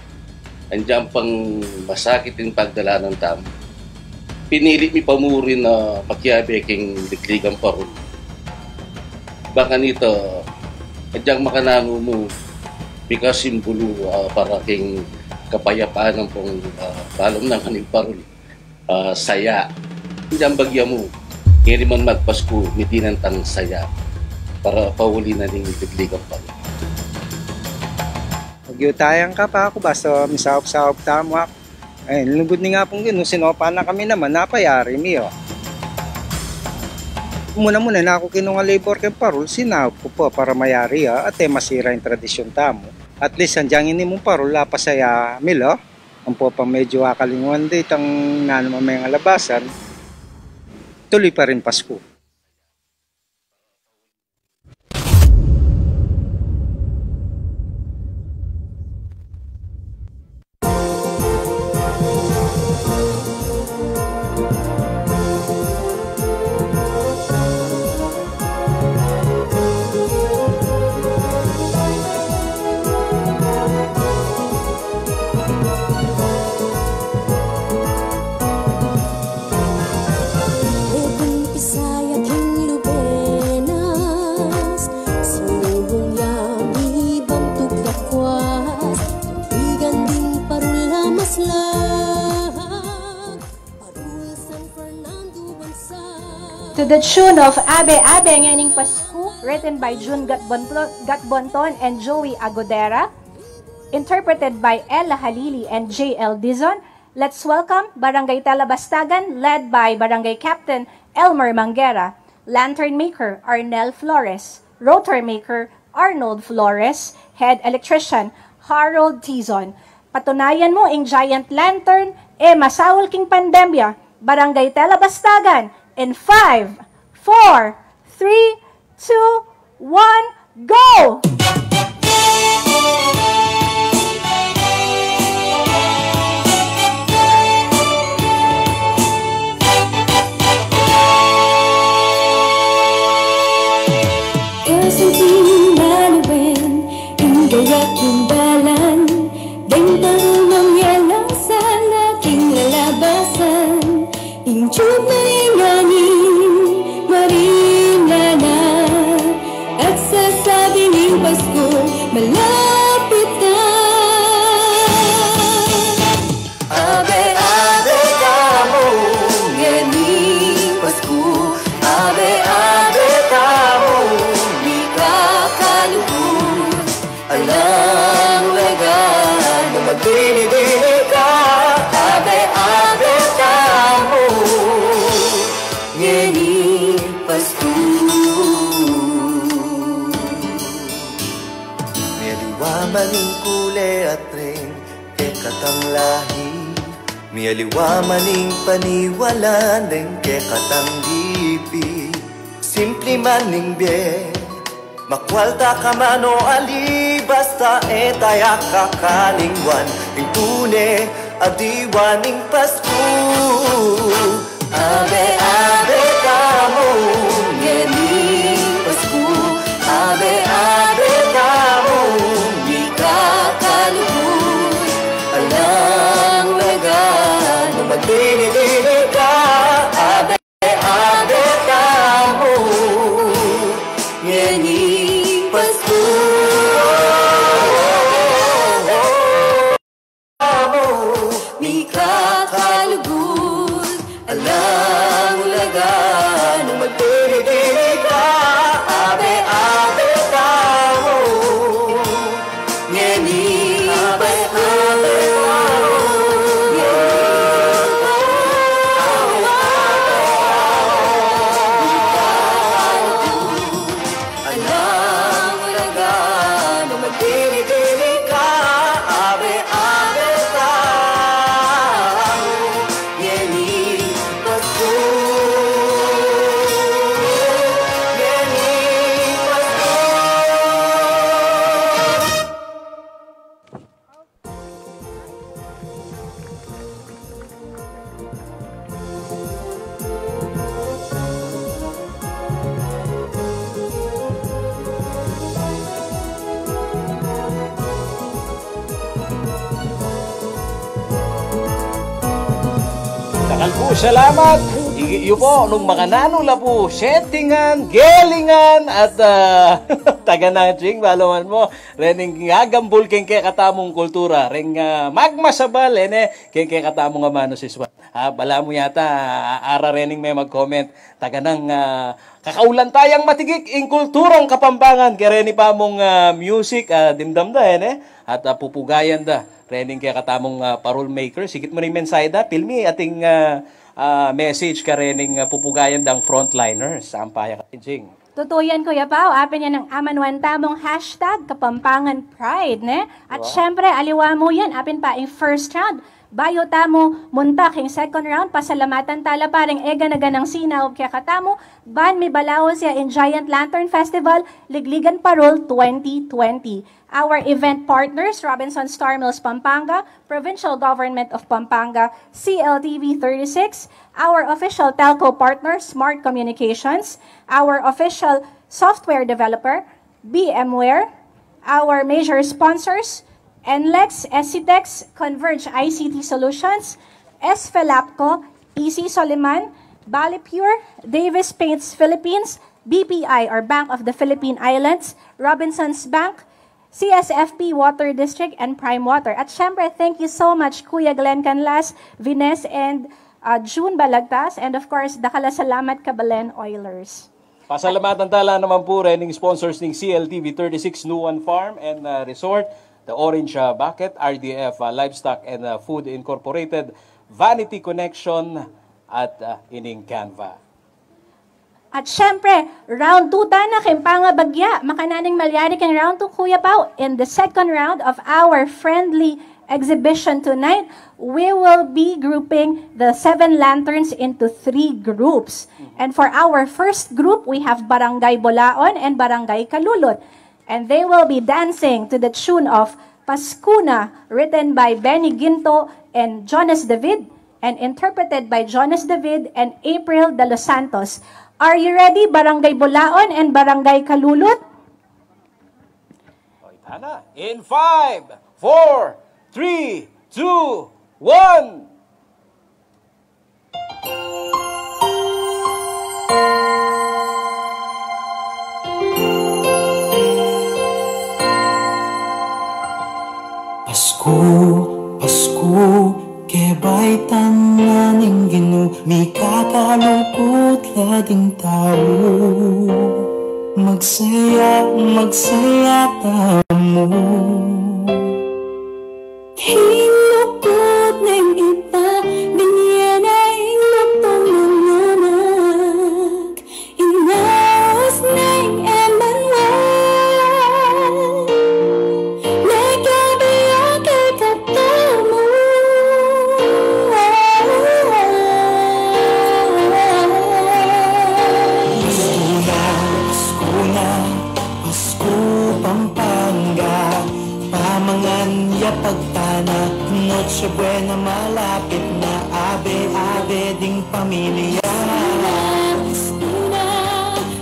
Andiyan pang masakit yung pagdala ng tamo. Pinili mi pamurin na pakiabeking dikligang parol. Baka nito, andiyan makanango mo, bika simbolo para king kapayapaan ng pong balong ng kaning parol. Saya. Andiyan bagya mo, ngayon man magpasko, midinantang saya para pauli na ning dikligang parol. Magyutayang ka pa ako basta misahop-sahop tamo ako. Ay, lungod ni nga pong gano'n, sinopa na kami naman, napayari miyo. Muna-muna na ako kinunga labor kay parol, sinahop ko po para mayari at masira yung tradisyon tamo. At least, andyang ini mong parol, lapasaya milo. Ang po pa medyo akalinguan dito, ang nanamamay ang alabasan, tuloy pa rin Pasko. To the tune of Abe Abe Nganing Pasko, written by June Gatbonton and Joey Agodera, interpreted by Ella Halili and J.L. Dizon, let's welcome Barangay Talabastagan, led by Barangay Captain Elmer Mangera, Lantern Maker Arnel Flores, Rotor Maker Arnold Flores, Head Electrician Harold Tizon. Patunayan mo ing giant lantern, masawal king pandemya, Barangay Talabastagan, in 5, 4, 3, 2, 1, go! Kasunting maluwen, ingayak imbalan, dentang mangyalang sa laking lalabasan, inchuk na ringanin, marina na, at sasabing ng Pasko, malapit na. Abe, abe kamo, nganing Pasko, abe, abe kamo, di kakalugod, alang lagan na magdinidini ka, abe, abe kamo, nganing Pasko. May aliwaman ng kule at ring kekatang lahi, may aliwaman ng paniwalan ng kekatang lipi. Simple man ng biye, makwalta ka man o ali, basta tayak kakalingwan ng tune, adiwan ng Pasko. Abe, abe kamo, nganing Pasko, abe, abe kamo, di kakalugod, alang lagan na magdinidini ka, abe, abe kamo, nganing Pasko. Kamo, di kakalugod, Takal po, salamat. Iyo po, nung mga nanula po, settingan, gelingan, at taga na ching, balaman mo, rening agambul keng kaya katamong kultura, ring magmasabal, keng kaya katamong amano si Swat. Bala mo yata, ara rening may mag-comment, taga nang kakaulan tayang matigik, ing kulturang Kapampangan, kaya reni pa mong music, dimdam da, at pupugayan da, rening kaya katamong parol maker, sigit mo rin mensahe da, pilmi ating message ka rening pupugayan dang frontliners, sampaya ka, Jing. Tutuyan Kuya Pao, apin yan ng amanwan tamong hashtag Kapampangan Pride, ne? At syempre, aliwa mo yan, apin pa, yung first round, bayo tamo, muntak, yung second round, pasalamatan tala parang ega na ganang sinaw, kaya katamo, ban mi balawo siya in Giant Lantern Festival, Ligligan Parol 2020. Our event partners, Robinson Star Mills Pampanga, Provincial Government of Pampanga, CLTV 36, our official telco partner, Smart Communications, our official software developer, VMware, our major sponsors, NLEX, SCTEX, Converge ICT Solutions, SFELAPCO, EC Soliman, Balipure, Davis Paints Philippines, BPI or Bank of the Philippine Islands, Robinsons Bank, CSFP Water District, and Prime Water. At syempre, thank you so much Kuya Glenn Canlas, Vines, and June Balagtas, and of course, dakala salamat ka Belen Oilers. Pasalamatan tala naman po rin ng sponsors ng CLTV 36 Nuwan Farm and Resort, the Orange Bucket, RDF Livestock and Food Incorporated, Vanity Connection, at ining Canva. At syempre, round 2 na Kempanga Bagya. Makananing malyari kang round 2, Kuya Pao. In the second round of our friendly exhibition tonight, we will be grouping the 7 lanterns into 3 groups. And for our first group, we have Barangay Bolaon and Barangay Kalulot. And they will be dancing to the tune of Paskuna, written by Benny Ginto and Jonas David, and interpreted by Jonas David and April de los Santos. Are you ready, Barangay Bolaon and Barangay Kalulot? In 5, 4, 3, 2, 1. Pasko, Pasko, keba'y tananing ginu, may kakalungkot lading tao. Magsaya, magsaya tamo. Hinukot ng ita, binyan ay lutong nanganak. Inawas ng Emmanuel, nagkabiyak kay katamo. Pasko, Pampanga, pamangan ya pagtana, Noche Buena malapit na, abe-abe ding pamilya.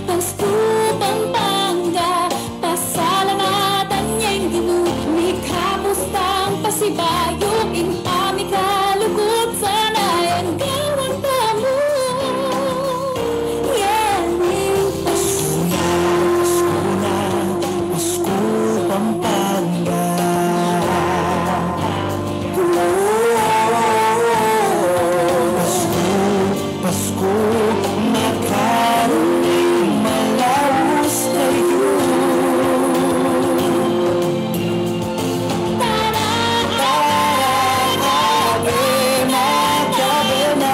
Pasko, Pampanga, pasalamatan niya'y ginu, may kapustang pasibayok, impami kalugod sana yan gawang tamo. Pampanga, Pasko, makaroling malawas kayo. Ave, magabi na.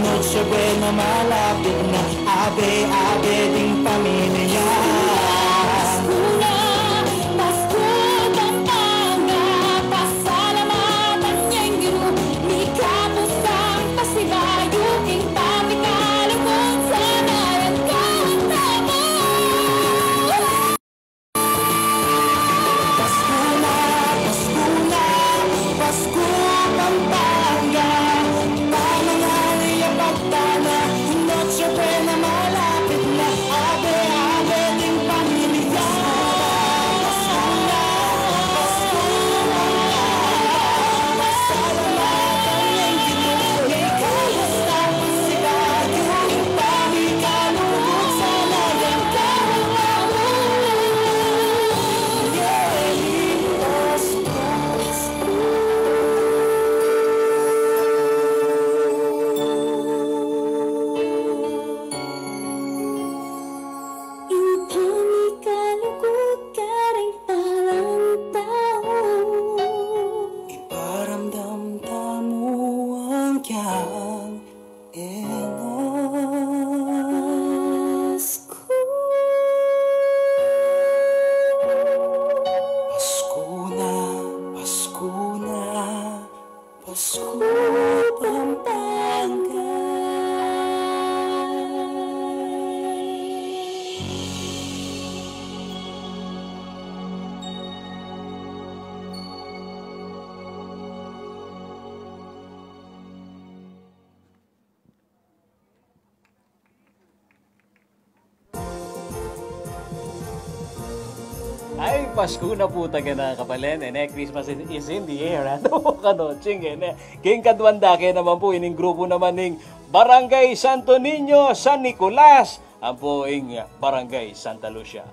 Noche Buena malapit na, abe-abe ding pamilya. Pasko, Pampanga, pasalamatan niya'y ginu, may kapustang pasibayok, impami kalungkot sana yan gawang tamo. Pasko na, Pasko na, Pasko, Pampanga, pamangan ang engos ko. Pasko na, Pasko na, Pasko Pampanga. Ay, Pasko na po taga na kapalen. Christmas is in the air. Ano kano, chingin. King Kadwanda, kaya naman po, ining grupo naman ng Barangay Santo Niño, San Nicolas. Ang po ing Barangay Santa Lucia.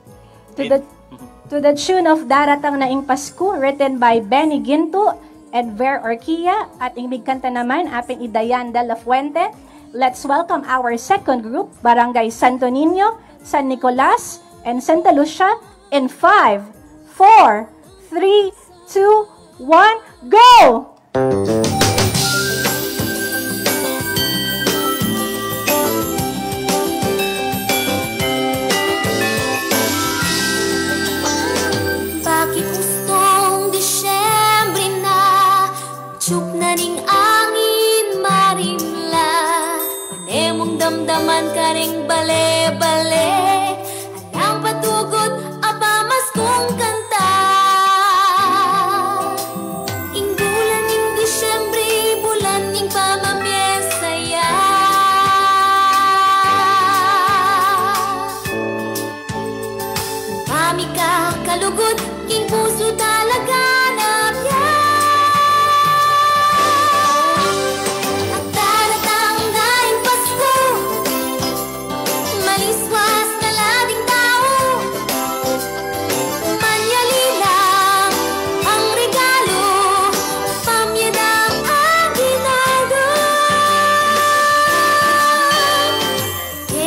To the tune of Daratang na ing Pasko, written by Benny Ginto and Ver Orquia, at ing bigkanta naman aping Idayan de la Fuente. Let's welcome our second group, Barangay Santo Niño, San Nicolas, and Santa Lucia, in 5, 4, 3, 2, 1, go! Bakit gustong Disyembre na, tiyuk na ning angin marimla, panemong damdaman ka ring bale-bale, alang patugod kung kanta. Ing bulan ing Disyembre, bulan ing pamamyesaya. Kami ka kalugod, king puso talaga nabya. At daratang daing Pasko, maliswas na lading tao.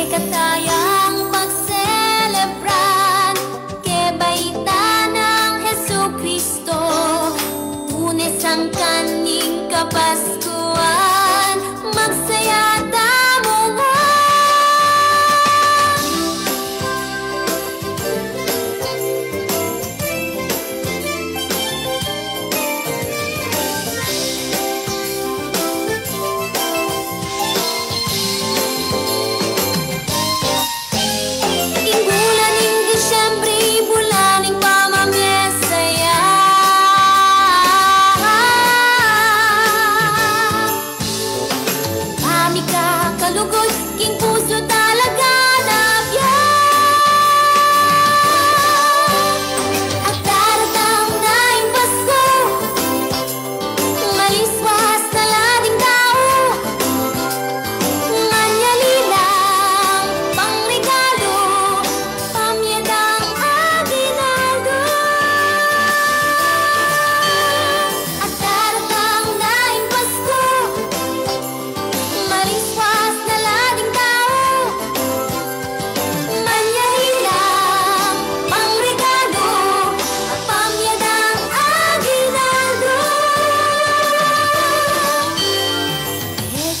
Katayang pagselebran, kebaitan ng Jesucristo, Tunes ang kaning kapaskuhan, magsaya tamo nga. Kalugod, king puso talaga nabya. At daratang daing Pasko, maliswas na lading tao. Manyalilang pangregalo, pamyadang aginaldo. At daratang daing Pasko, maliswas na lading tao. Manyalilang pangregalo, pamyadang aginaldo.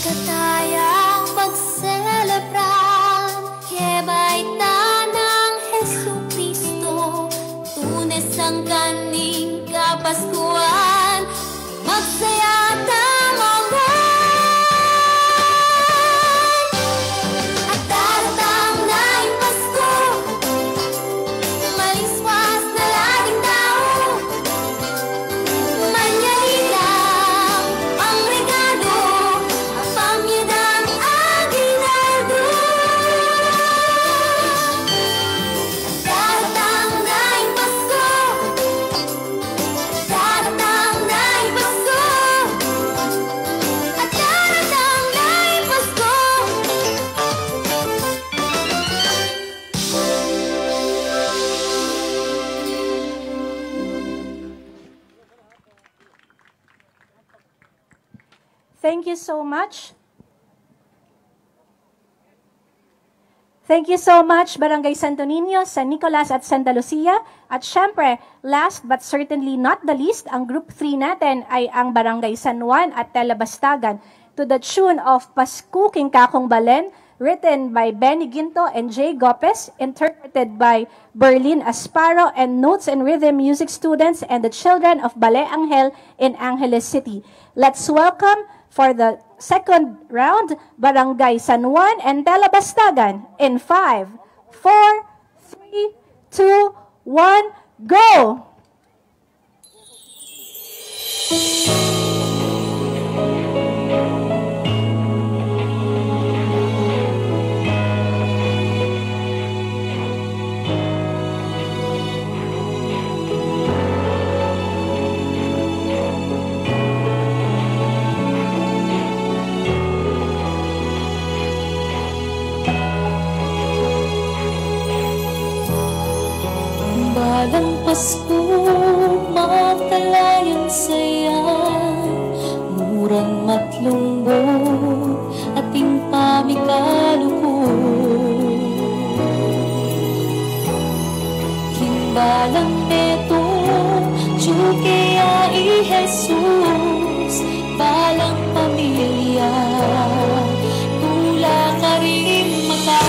Katayang pagselebran, kebaitan ng Jesucristo, Tunes ang kaning kapaskuhan, magsaya tamongan. At daratang daing Pasko, maliswas na lading tao. Manyalilang pangregalo, pamyadang aginaldo. At daratang daing Pasko, daratang daing Pasko, at daratang daing Pasko. Thank you so much. Thank you so much, Barangay Santo Niño, San Nicolas at Santa Lucia. At syempre, last but certainly not the least, ang Group 3 natin ay ang Barangay San Juan at Telebastagan. to the tune of Paskuking Kakong Balen, written by Benny Ginto and Jay Gopes, interpreted by Berlin Asparo and Notes and Rhythm Music students and the children of Ballet Angel in Angeles City. Let's welcome for the second round, Barangay San Juan and Talabastagan in 5, 4, 3, 2, 1, go! Balang Pasko, matalayang saya, murang matlungbong, ating pamikaluko. Kimbalang neto, Chuke ai Jesus, balang pamilya, tula ka rin mata.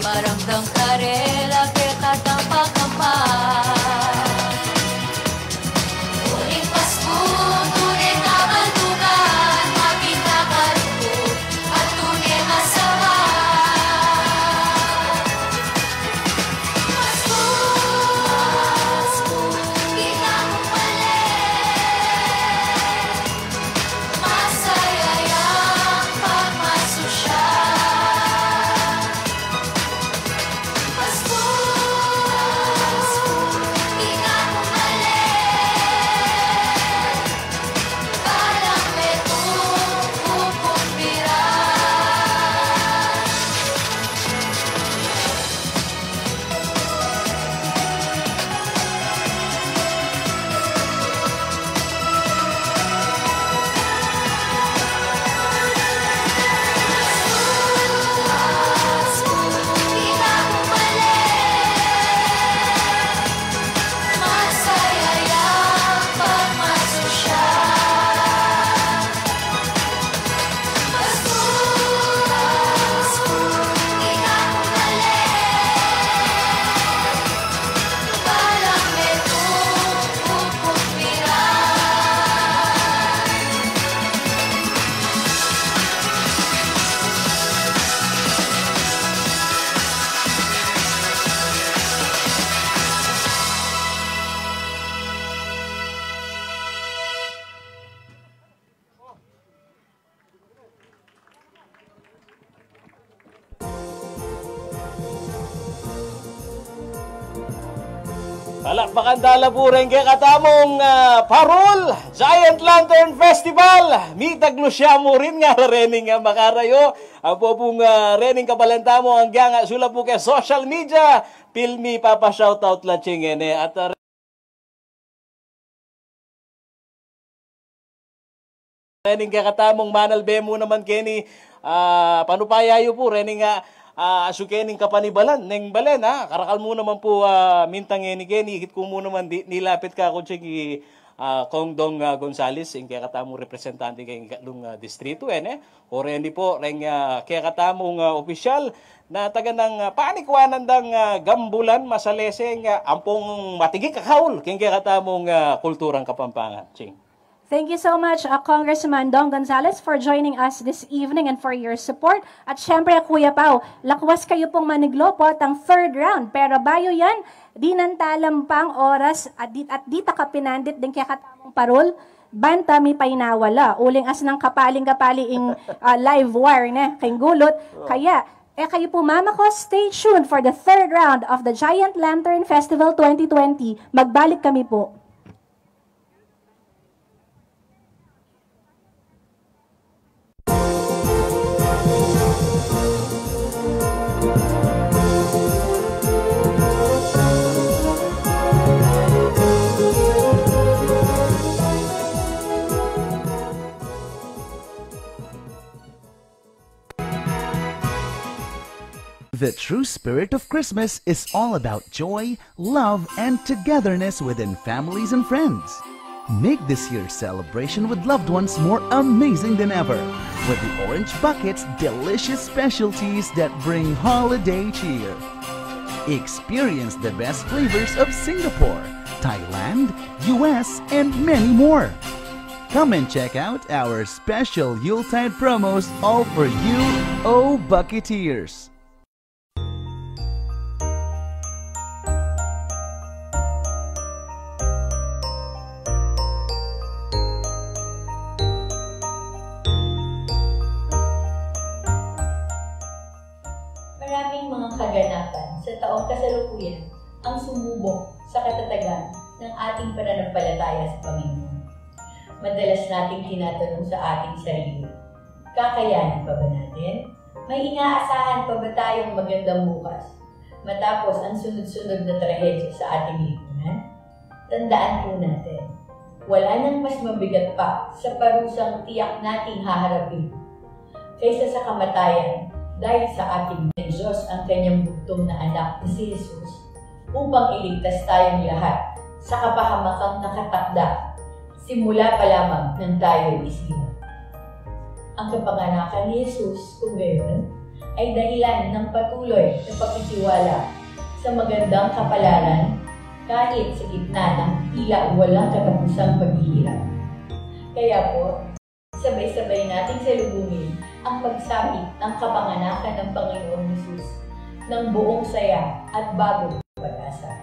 Marangdang karela ke katang pagkampan. Uling Pasko, tunay na bantugan, mapinta kalugod, at tunay masawa. Pasko, Pasko, ginamong mali, masaya yang pagmasosyal. Palakpakan dalaburen kay katamong Parol Giant Lantern Festival. Mitaglo siya mo rin nga rening makarayo. Ang po pong rening kabalantamo ang nga sula po kay social media. Pilmi papa shoutout lang chingene. At rening kay katamong Manal Bemo naman kini panupayayo po rening nga asukening kapanibalan neng balen ha karakal mo naman po mintang ni Kenny higit ko mo naman nilapit ka kun si Kongdong Gonzales ing kaya katamong representante kay katlong distrito ore hindi po reng kaya katamong opisyal na taga ng panikwanan dang gambulan masaleseng ampong matigi kakaul kaya katamong kulturang Kapampangan. Ching. Thank you so much, Congressman Dong Gonzales, for joining us this evening and for your support. At syempre, Kuya Pao, lakwas kayo pong maniglo po at ang third round. Pero bayo yan, di nantalam pang oras at dita ka pinandit din kaya katamong Parol banta mi painawala, uling as ng kapaling-kapaling live wire na, kay gulot, kaya, kayo po mama ko, stay tuned for the third round of the Giant Lantern Festival 2020. Magbalik kami po. The true spirit of Christmas is all about joy, love, and togetherness within families and friends. Make this year's celebration with loved ones more amazing than ever with the Orange Bucket's delicious specialties that bring holiday cheer. Experience the best flavors of Singapore, Thailand, US, and many more. Come and check out our special Yuletide promos all for you, oh Bucketeers! Maraming mga kaganapan sa taong kasalukuyan ang sumubok sa katatagan ng ating pananampalataya sa Panginoon. Madalas nating tinatanong sa ating sarili, kakayanin pa ba natin? May inaasahan pa ba tayong magandang bukas matapos ang sunod-sunod na trahedya sa ating lipunan? Tandaan po natin, wala nang mas mabigat pa sa parusang tiyak nating haharapin kaysa sa kamatayan dahil sa ating Diyos ang kanyang bugtong na anak na si Jesus upang iligtas tayong lahat sa kapahamakang nakatakda simula pa lamang ng tayo'y isilang. Ang kapanganakan ni Jesus, kung gayon, ay dahilan ng patuloy na pagtitiwala sa magandang kapalaran kahit sa gitna ng tila walang katapusang paghihirap. Kaya po, sabay-sabay nating salubungin ang pagsapit ng kapanganakan ng Panginoong Jesus ng buong saya at bagong pag-asa.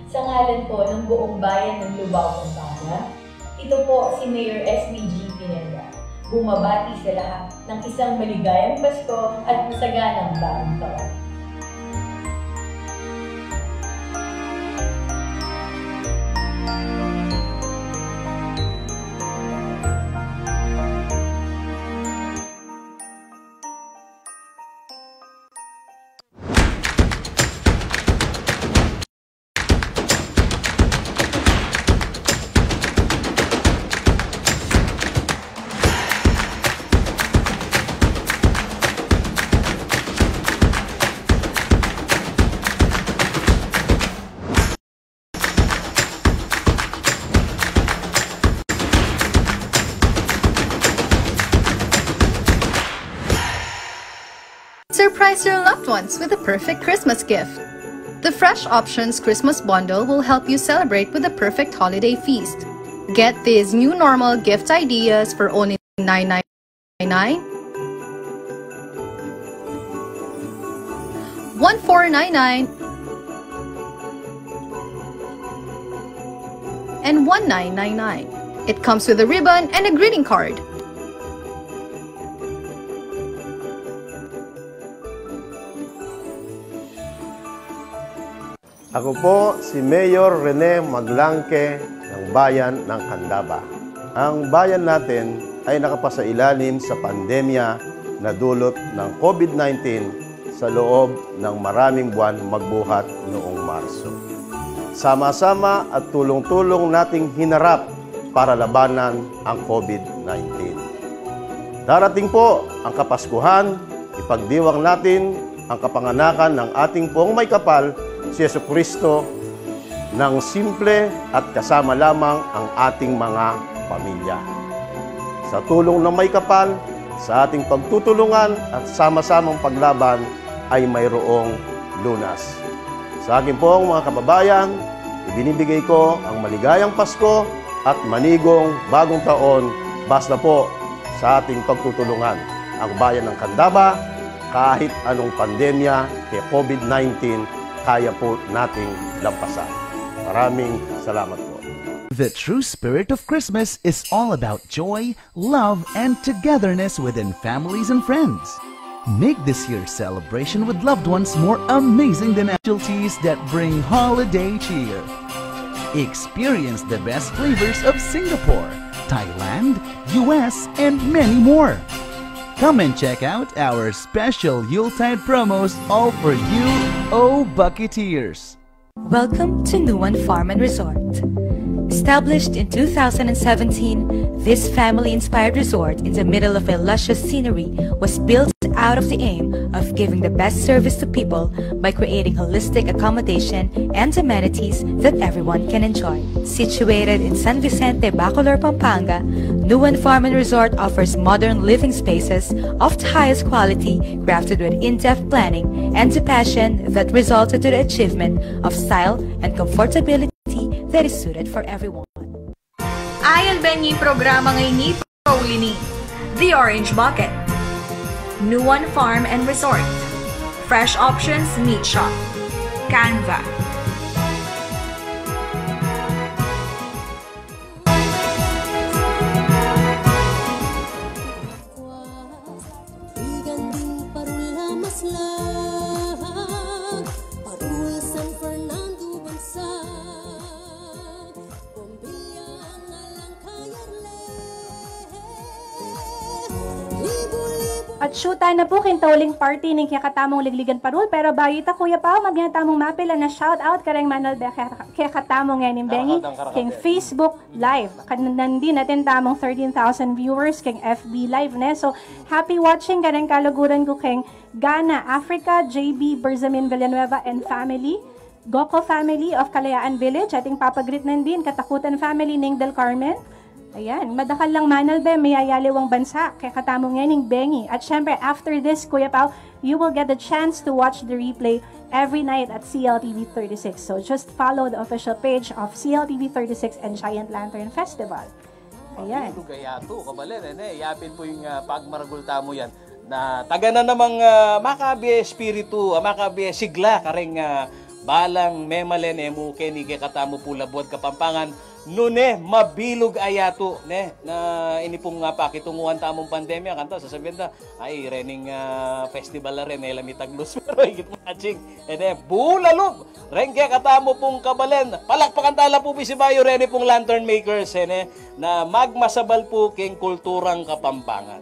Sa ngalan po ng buong bayan ng Lubao, Pampanga, ito po si Mayor SBG Pineda, bumabati sa lahat ng isang maligayang Pasko at masaganang bagong taon. Surprise your loved ones with a perfect Christmas gift. The Fresh Options Christmas Bundle will help you celebrate with the perfect holiday feast. Get these new normal gift ideas for only $9.99, $14.99, and $19.99. It comes with a ribbon and a greeting card. Ako po si Mayor Rene Maglangke ng Bayan ng Candaba. Ang bayan natin ay nakapasailalim sa pandemya na dulot ng COVID-19 sa loob ng maraming buwan magbuhat noong Marso. Sama-sama at tulong-tulong nating hinarap para labanan ang COVID-19. Darating po ang Kapaskuhan, ipagdiwang natin ang kapanganakan ng ating pong may kapal, si Jesucristo, ng simple at kasama lamang ang ating mga pamilya. Sa tulong ng may kapal, sa ating pagtutulungan at sama-samang paglaban ay mayroong lunas. Sa akin pong mga kababayan, ibinibigay ko ang maligayang Pasko at manigong bagong taon basta po sa ating pagtutulungan. Ang bayan ng Candaba, kahit anong pandemya kay COVID-19, kaya po nating lampasan. Maraming salamat po. The true spirit of Christmas is all about joy, love, and togetherness within families and friends. Make this year's celebration with loved ones more amazing than specialties that bring holiday cheer. Experience the best flavors of Singapore, Thailand, US, and many more. Come and check out our special Yuletide promos all for you, oh Bucketeers. Welcome to Nuwan Farm and Resort. Established in 2017, this family-inspired resort in the middle of a luscious scenery was built out of the aim of giving the best service to people by creating holistic accommodation and amenities that everyone can enjoy. Situated in San Vicente, Bacolor, Pampanga, Nuwan Farm and Resort offers modern living spaces of the highest quality, crafted with in-depth planning and the passion that resulted to the achievement of style and comfortability that is suited for everyone. Ayon ba niyo yung programa ngayon ni Paulini? The Orange Bucket, Nuwan Farm and Resort, Fresh Options Meat Shop, Canva. At shoota na po kintauling party ng kakatamong ligligan parul, pero bayita Kuya Pao, magnatamong mapila na shout out kareng manal kakatamong ngayon Bengi, king Facebook Live. Nandin natin tamong 13,000 viewers king FB Live ne. So happy watching kareng kaluguran ko king Ghana, Africa, JB Berzamin Villanueva and family. Goko family of Kalayaan Village, ating papagrit nandin, Katakutan family ning Del Carmen. Ayan, madakal lang manal be, may ayaliwang bansa, kaya katamo ngayon Bengi. At syempre, after this, Kuya Pao, you will get the chance to watch the replay every night at CLTV 36. So just follow the official page of CLTV 36 and Giant Lantern Festival. Ayan. Ito kaya ito, kabalen, yapin po yung pagmaragulta mo yan, na taga na namang makabi espiritu, makabi sigla, kareng balang memalen emu keni kay katamo pula buat Kapampangan, nune mabilog ayato ne na ini pong pakitunguhan tamong pandemya kanto sasabihin ta ay rening festival la ren ela mitaglos pero higit matching bulalog ren kay katamo pong kabalen palakpakan tala po bisibayo ren pong lantern makers na magmasabal po king kulturang Kapampangan.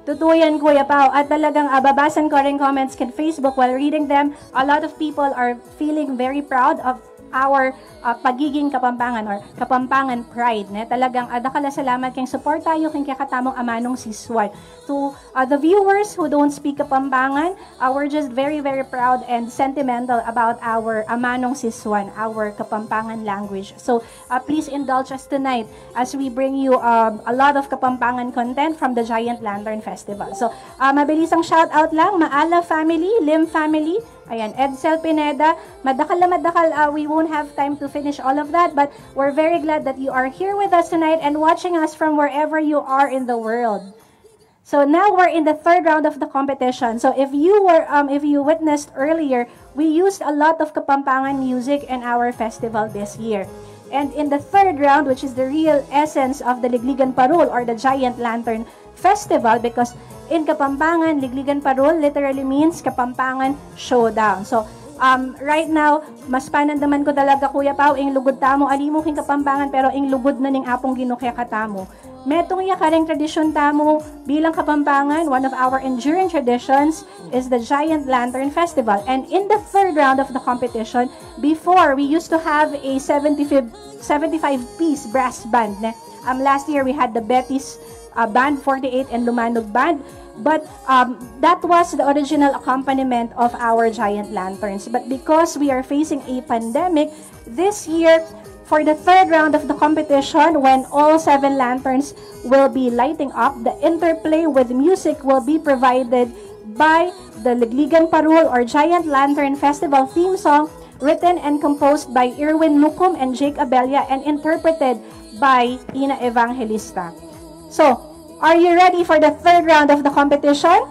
Totoo yan, Kuya Pao. At talagang babasan ko rin comments kay Facebook while reading them. A lot of people are feeling very proud of our pagiging Kapampangan or Kapampangan pride. Talagang adakala salamat kayong support tayo kayong kakatamong amanong siswal. To the viewers who don't speak Kapampangan, we're just very, very proud and sentimental about our amanong siswan, our Kapampangan language. So please indulge us tonight as we bring you a lot of Kapampangan content from the Giant Lantern Festival. So mabilisang shout out lang, Maala family, Lim family, ayan, Edsel Pineda, madakal na madakal, we won't have time to finish all of that, but we're very glad that you are here with us tonight and watching us from wherever you are in the world. So now we're in the third round of the competition. So if you witnessed earlier, we used a lot of Kapampangan music in our festival this year. And in the third round, which is the real essence of the Ligligan Parul or the Giant Lantern Festival, because in Kapampangan, Ligligan Parul literally means Kapampangan Showdown. So right now, mas panandaman ko talaga Kuya Pao, ing lugod tamo, alimo king Kapampangan, pero ing lugod na ning apong ginukya katamo. Metong ya kareng tradisyon tamo bilang Kapampangan, one of our enduring traditions is the Giant Lantern Festival. And in the third round of the competition, before we used to have a 75-piece brass band. Last year we had the Betis Band 48 and Lumanog Band. But that was the original accompaniment of our Giant Lanterns. But because we are facing a pandemic, this year, for the third round of the competition, when all 7 lanterns will be lighting up, the interplay with music will be provided by the Ligligan Parul or Giant Lantern Festival theme song, written and composed by Irwin Nukum and Jake Abella and interpreted by Ina Evangelista. So, are you ready for the third round of the competition?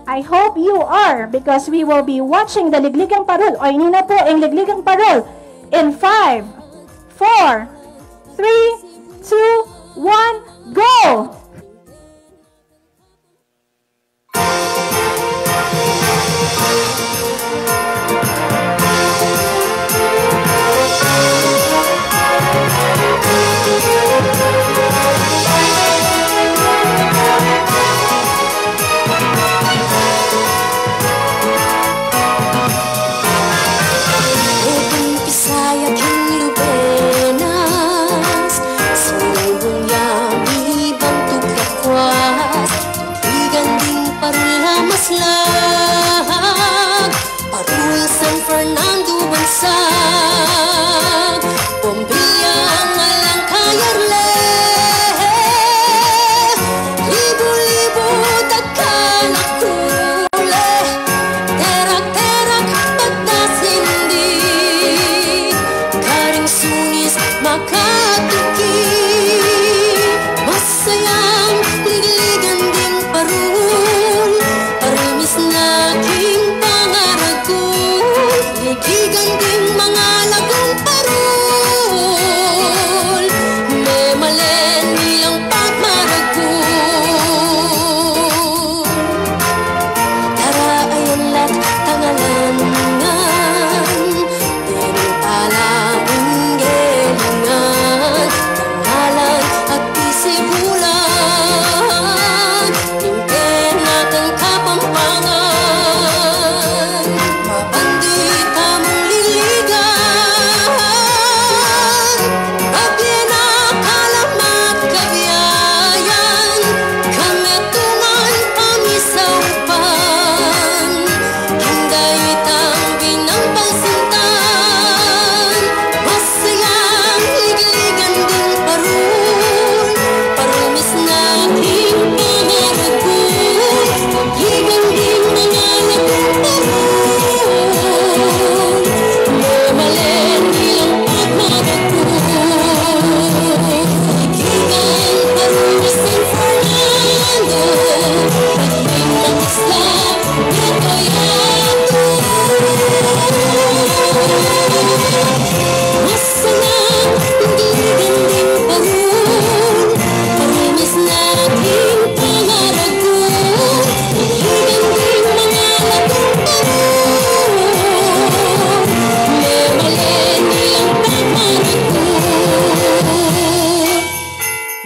I hope you are, because we will be watching the Ligligan Parul o ini na po ang Ligligan Parul in 5, 4, 3, 2, 1, go! Parul San Fernando Bansag Bombilla Malang Kayarle Libo-libo Dakan Akule Terak-terak Pagdasindi Karing sunis Makatuki Masayang Ligligan din parul Parimis na aking pangaragul Ligigan din mga lagong parul May malen nilang pagmaragul Tara ayan lat tangalangan Tiring talaang gelingan Tangalan at isibulan Tingken natin kapampangan Mabandita mong liligan Babyena kalamat kabiyayan Kametungan pamisaupan Hindayitang binampangsintan Masayang ligligan din parul Parumis na aking pangaragul Ligan din mga lagong parul May malen nilang pagmaragul Ligigan Parumis San Fernando Pagping ng isla Ito yato Masayang ligligan din parul Parumis na aking pangaragul Ligigan din mga lagong parul May malen nilang pagmaragul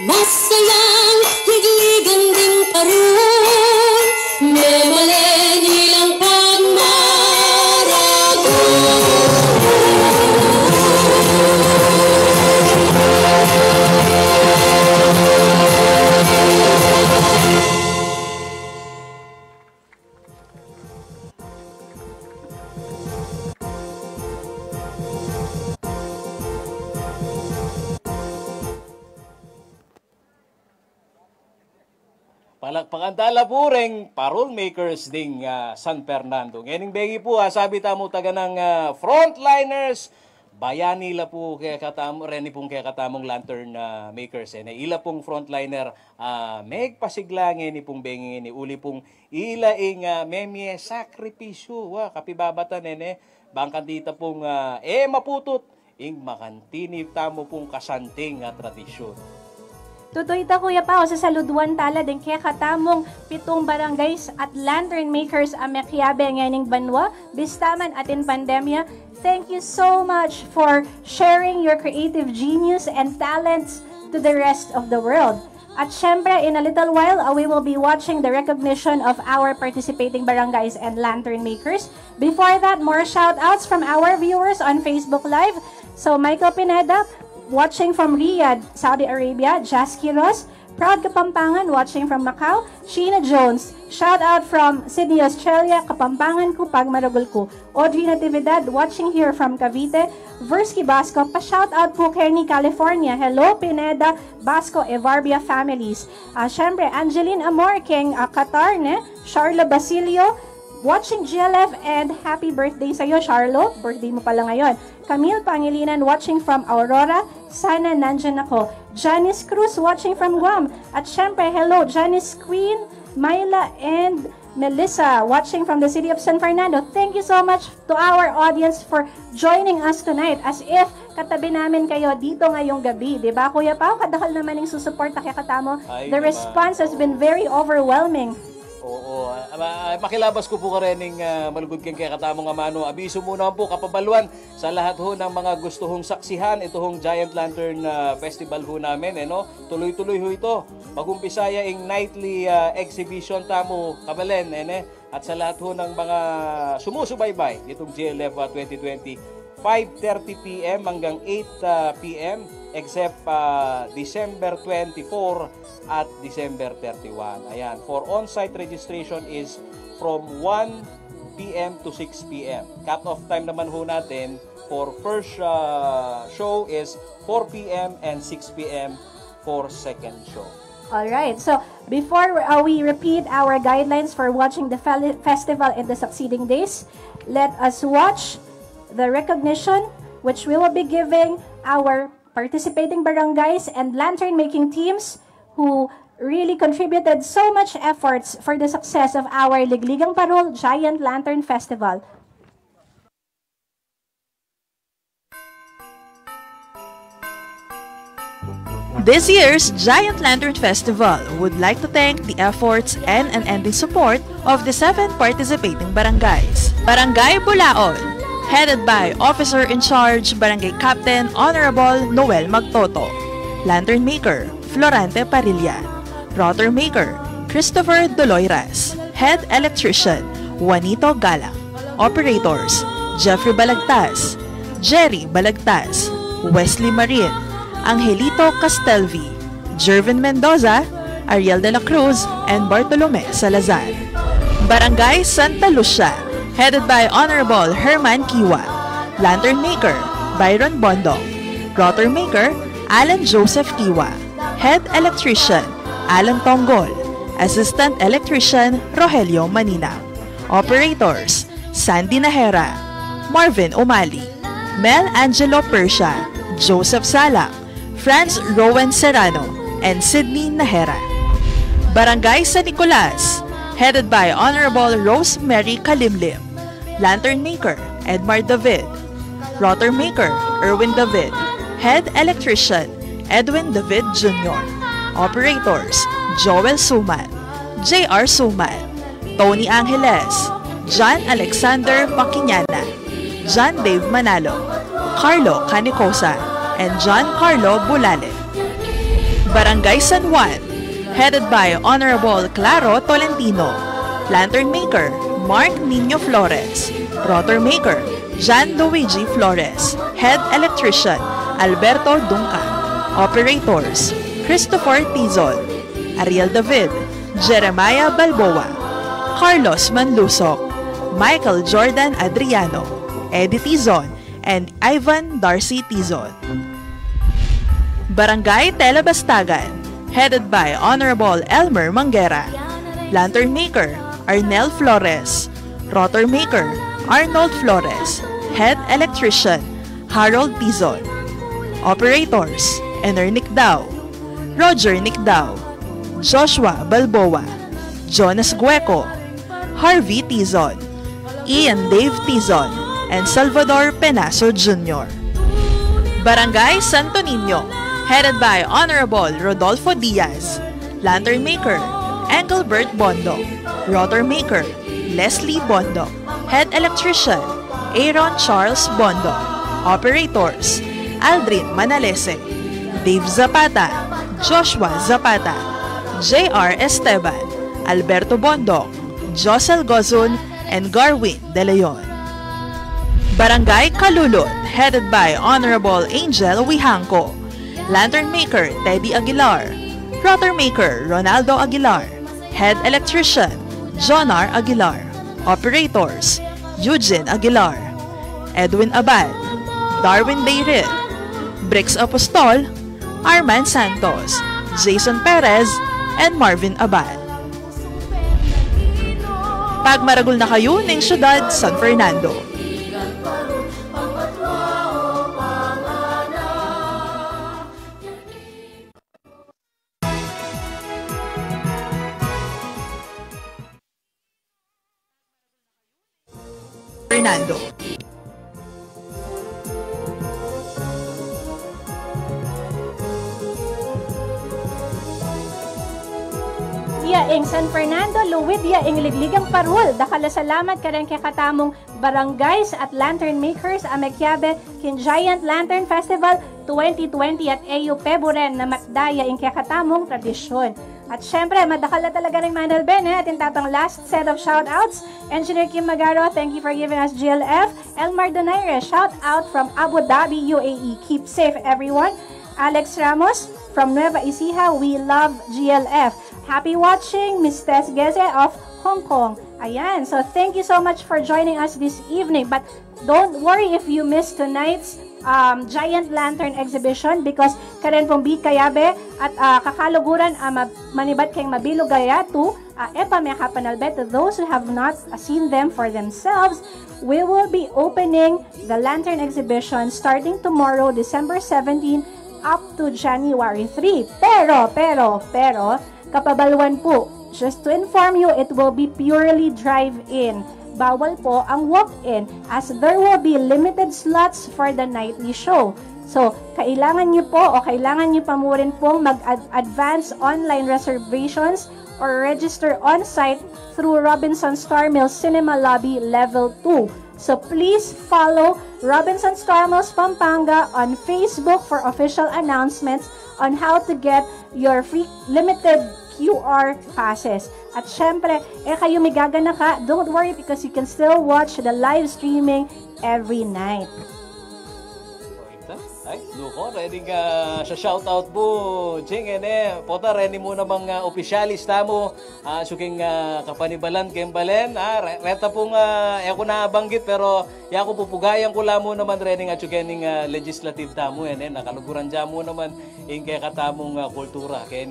Masayang ligligan din parul May malen nilang Palakpakan tala po ring parol makers ding San Fernando. Ngayon begi po sabi tamo taga ng frontliners bayani la po kaya katamo ren pong kaya katamong lantern makers na ila pong frontliner meg pasiglange ni pong bengi ni uli pong ilaing memye sakripisyo kapibabata nene bangkan dita pong maputot ing makantini tamo pong kasanting tradisyon. Tutoy ta Kuya Pao sa saluduan tala din kaya katamong 7 barangays at lantern makers amekiabe nganing banwa bistaman atin pandemya. Thank you so much for sharing your creative genius and talents to the rest of the world. At syempre, in a little while, we will be watching the recognition of our participating barangays and lantern makers. Before that, more shout-outs from our viewers on Facebook Live. So, Michael Pineda, watching from Riyadh, Saudi Arabia. Jazz Quiroz, Proud Kapampangan, watching from Macau. Sheena Jones, shout out from Sydney, Australia. Kapampangan ko, pagmaragol ko. Audrey Natividad, watching here from Cavite. Versky Basco, pa-shout out po Kearney, California. Hello, Pineda, Basco, Evarbia families. Syempre, Angeline Amor, King Qatar, Charlo Basilio, watching GLF, and happy birthday sa'yo, Charlo. Birthday mo pala ngayon. Camille Pangilinan, watching from Aurora. Sana nandyan ako. Janice Cruz, watching from Guam. At syempre, hello, Janice Queen, Myla, and Melissa, watching from the city of San Fernando. Thank you so much to our audience for joining us tonight. As if katabi namin kayo dito ngayong gabi, di ba? Kuya Pao, kadahol naman yung susuporta kaya katamo. The response has been very overwhelming. Oo. Makilabas ko po ka rin ng malugod kang kaya katamong amano. Abiso muna po kapabaluan sa lahat ho ng mga gusto hong saksihan itong Giant Lantern Festival ho namin. No? Tuloy-tuloy ho ito. Pag-umpisaya yung nightly exhibition tamo kabalen. At sa lahat ho ng mga sumusubaybay itong GLF 2020, 5:30 p.m. hanggang 8 p.m. except December 24 at December 31. Ayan. For on-site registration is from 1 p.m. to 6 p.m. Cut-off time naman ho natin for first show is 4 p.m. and 6 p.m. for second show. Alright, so before we repeat our guidelines for watching the festival in the succeeding days, let us watch the recognition which we will be giving our participating barangays and lantern making teams who really contributed so much efforts for the success of our Ligligang Parol Giant Lantern Festival. This year's Giant Lantern Festival would like to thank the efforts and unending support of the 7 participating barangays. Barangay Bulaon, headed by Officer in Charge Barangay Captain Honorable Noel Magtoto. Lantern Maker, Florante Parilla. Rotor Maker, Christopher Doloiras. Head Electrician, Juanito Galang. Operators, Jeffrey Balagtas, Jerry Balagtas, Wesley Marin, Angelito Castelvi, Jervin Mendoza, Ariel de la Cruz, and Bartolome Salazar. Barangay Santa Lucia, headed by Honorable Herman Kiwa. Lantern Maker, Byron Bondong. Rotor Maker, Alan Joseph Kiwa. Head Electrician, Alan Tonggol. Assistant Electrician, Rogelio Manina. Operators, Sandy Nahera, Marvin Umali, Mel Angelo Persia, Joseph Salak, Franz Rowan Serrano, and Sydney Nahera. Barangay San Nicolas, headed by Honorable Rosemary Kalimlim. Lantern Maker, Edmar David. Rotor Maker, Erwin David. Head Electrician, Edwin David Jr. Operators, Joel Suman, J.R. Suman, Tony Angeles, John Alexander Paquiñana, John Dave Manalo, Carlo Canicosa, and John Carlo Bulale. Barangay San Juan, headed by Honorable Claro Tolentino. Lantern Maker, Mark Nino Flores. Rotor Maker, John Luigi Flores. Head Electrician, Alberto Duncan. Operators, Christopher Tizol, Ariel David, Jeremiah Balboa, Carlos Manlusok, Michael Jordan Adriano, Eddie Tizon, and Ivan Darcy Tizon. Barangay Telebastagan, headed by Honorable Elmer Manguera. Lantern Maker, Arnel Flores. Rotor Maker, Arnold Flores. Head Electrician, Harold Tizon. Operators, Ener Nicdao, Roger Nicdao, Joshua Balboa, Jonas Gueco, Harvey Tizon, Ian Dave Tizon, and Salvador Penaso Jr. Barangay Santo Niño, headed by Honorable Rodolfo Diaz. Lantern Maker, Engelbert Bondo. Rotor Maker, Leslie Bondo. Head Electrician, Aaron Charles Bondo. Operators, Aldrin Manalese, Dave Zapata, Joshua Zapata, J.R. Esteban, Alberto Bondo, Josel Gozun, and Garwin De Leon. Barangay Kalulon, headed by Honorable Angel Wihanco. Lantern Maker, Teddy Aguilar. Rotor Maker, Ronaldo Aguilar. Head Electrician, Jonar Aguilar. Operators, Eugene Aguilar, Edwin Abad, Darwin Bayrit, Brix Apostol, Arman Santos, Jason Perez, and Marvin Abad. Pagmaragul na kayo ng siyudad San Fernando. Fernando. Luwidia ing San Fernando, Luwidia ing Ligligang Parul. Dakala salamat ka rin kay katamong barangays at lantern makers Amequiabe kin Giant Lantern Festival 2020 at AU Peboren na matdaya ing kay katamong tradisyon. At syempre, madakal na talaga rin Manel Ben at tatang last set of shoutouts. Engineer Kim Magaro, thank you for giving us GLF. Elmar Donaire, shout out from Abu Dhabi, UAE. Keep safe, everyone. Alex Ramos from Nueva Ecija, we love GLF. Happy watching, Ms. Tess Geze of Hong Kong. Ayan, so thank you so much for joining us this evening. But don't worry if you missed tonight's Giant Lantern exhibition because karen pong Kayabe at kakaluguran manibat kayong mabilog gayatu epa may kapanalbet to those who have not seen them for themselves. We will be opening the Lantern exhibition starting tomorrow, December 17, up to January 3. Pero, kapabalwan po, just to inform you, it will be purely drive-in. Bawal po ang walk-in as there will be limited slots for the nightly show. So, kailangan nyo po o kailangan nyo pa mo rin pong mag-advance online reservations or register on-site through Robinson Star Mills Cinema Lobby Level 2. So please follow Robinson Star Mills Pampanga on Facebook for official announcements on how to get your free limited QR passes. At syempre, kayo may gagana ka, don't worry because you can still watch the live streaming every night. Ay, Luko, ready ka sa shoutout po. Ching, pota, ready mo namang opisyalista mo. Suking kapanibalan, kembalen. Reta pong, ako nabanggit, pero ako pupugayan ko lang mo naman ready nga chukening legislative tamo. Nakaluguran dyan mo naman yung kaya katamong kultura. Kaya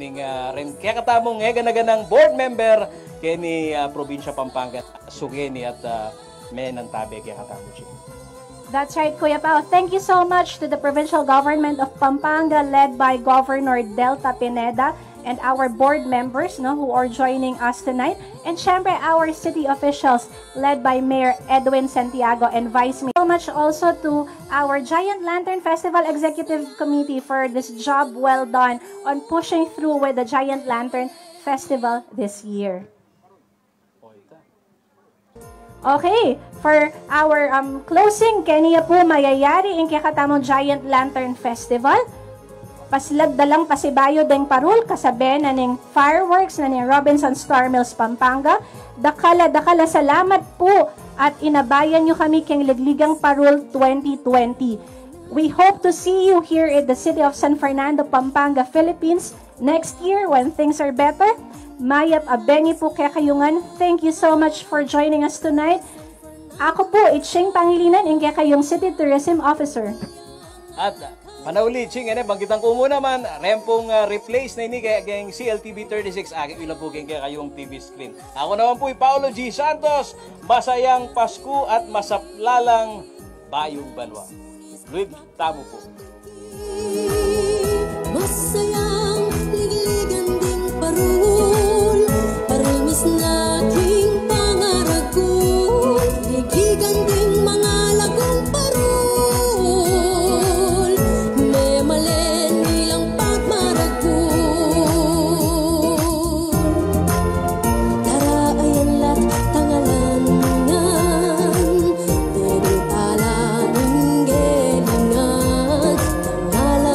katamong ganaganang board member kaya ni Probinsya Pampanga. Sugeni at may nantabi kaya katamong Ching. That's right, Kuya Pao. Thank you so much to the provincial government of Pampanga led by Governor Delta Pineda and our board members who are joining us tonight. And syempre, our city officials led by Mayor Edwin Santiago and Vice Mayor. So much also to our Giant Lantern Festival Executive Committee for this job well done on pushing through with the Giant Lantern Festival this year. Okay, for our closing, kaniya po mayayari ang kakatamong Giant Lantern Festival. Paslag dalang pasibayo deng parul, kasabi na ning fireworks na ning Robinson Star Mills Pampanga. Dakala salamat po at inabayan nyo kami keng Ligligang Parul 2020. We hope to see you here in the city of San Fernando, Pampanga, Philippines next year when things are better. Mayap abengi po kaya kayungan. Thank you so much for joining us tonight. Ako po, Itching Pangilinan, yung kaya kayong City Tourism Officer. At panauli, Ching, banggitan ko muna man, rempong replace na ini kaya kayong CLTV 36, aking ilang po kaya kayong TV screen. Ako naman po, Paolo G. Santos, masayang Pasko at masaplalang Bayong Banwa. Luid, tamo po. Masayang ligligan din parul, paramis na aking pangaragul, ligligan din mga lagong parul, may malen nilang pagmaragul. Tara ayan la't tangalangan, denitala ng gelingan, tangala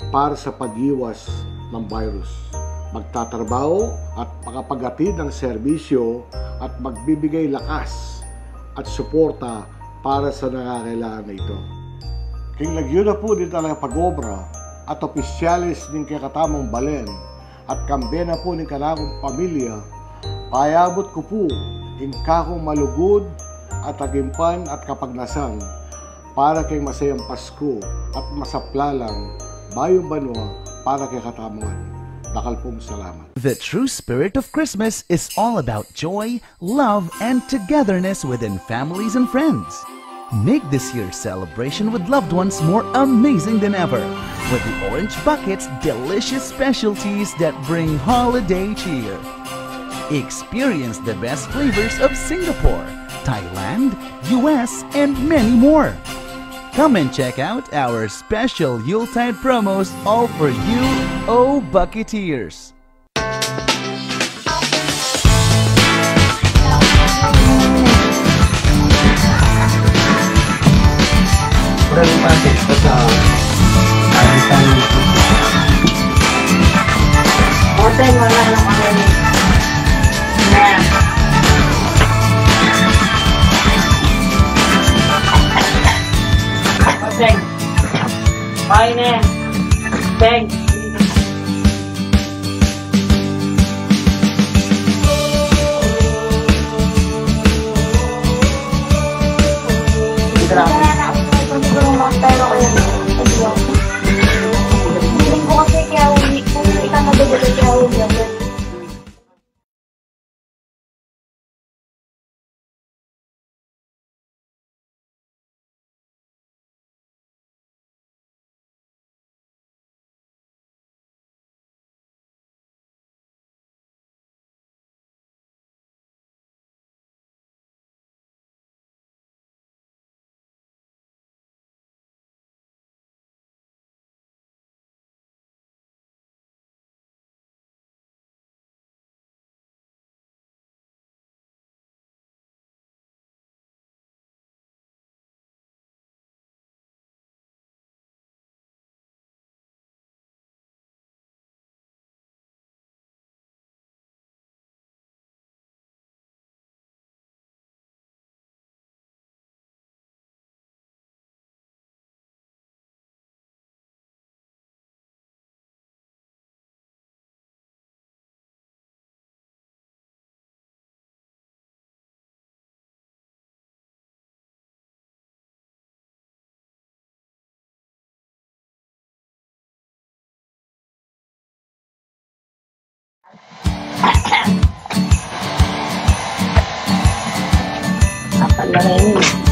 para sa pag-iwas ng virus. Magtatrabaho at makapaghatid ng serbisyo at magbibigay lakas at suporta para sa nangangailangan na ito. Kinglagyo na po din talaga pag-obra at opisyalis din kakatamang balen at kambena po ng kanakong pamilya, payabot ko po ingkakong malugod at tagimpan at kapagnasan para kay masayang Pasko at masaplalang bayong banwa para kay katamungan. Dakal pong salamat. The true spirit of Christmas is all about joy, love, and togetherness within families and friends. Make this year's celebration with loved ones more amazing than ever with the Orange Bucket's delicious specialties that bring holiday cheer. Experience the best flavors of Singapore, Thailand, US, and many more. Come and check out our special Yuletide promos all for you, oh Bucketeers! Bye na. Thanks. Hindi ko kasi kaya kung kita madugulo kaya Apa lang yun?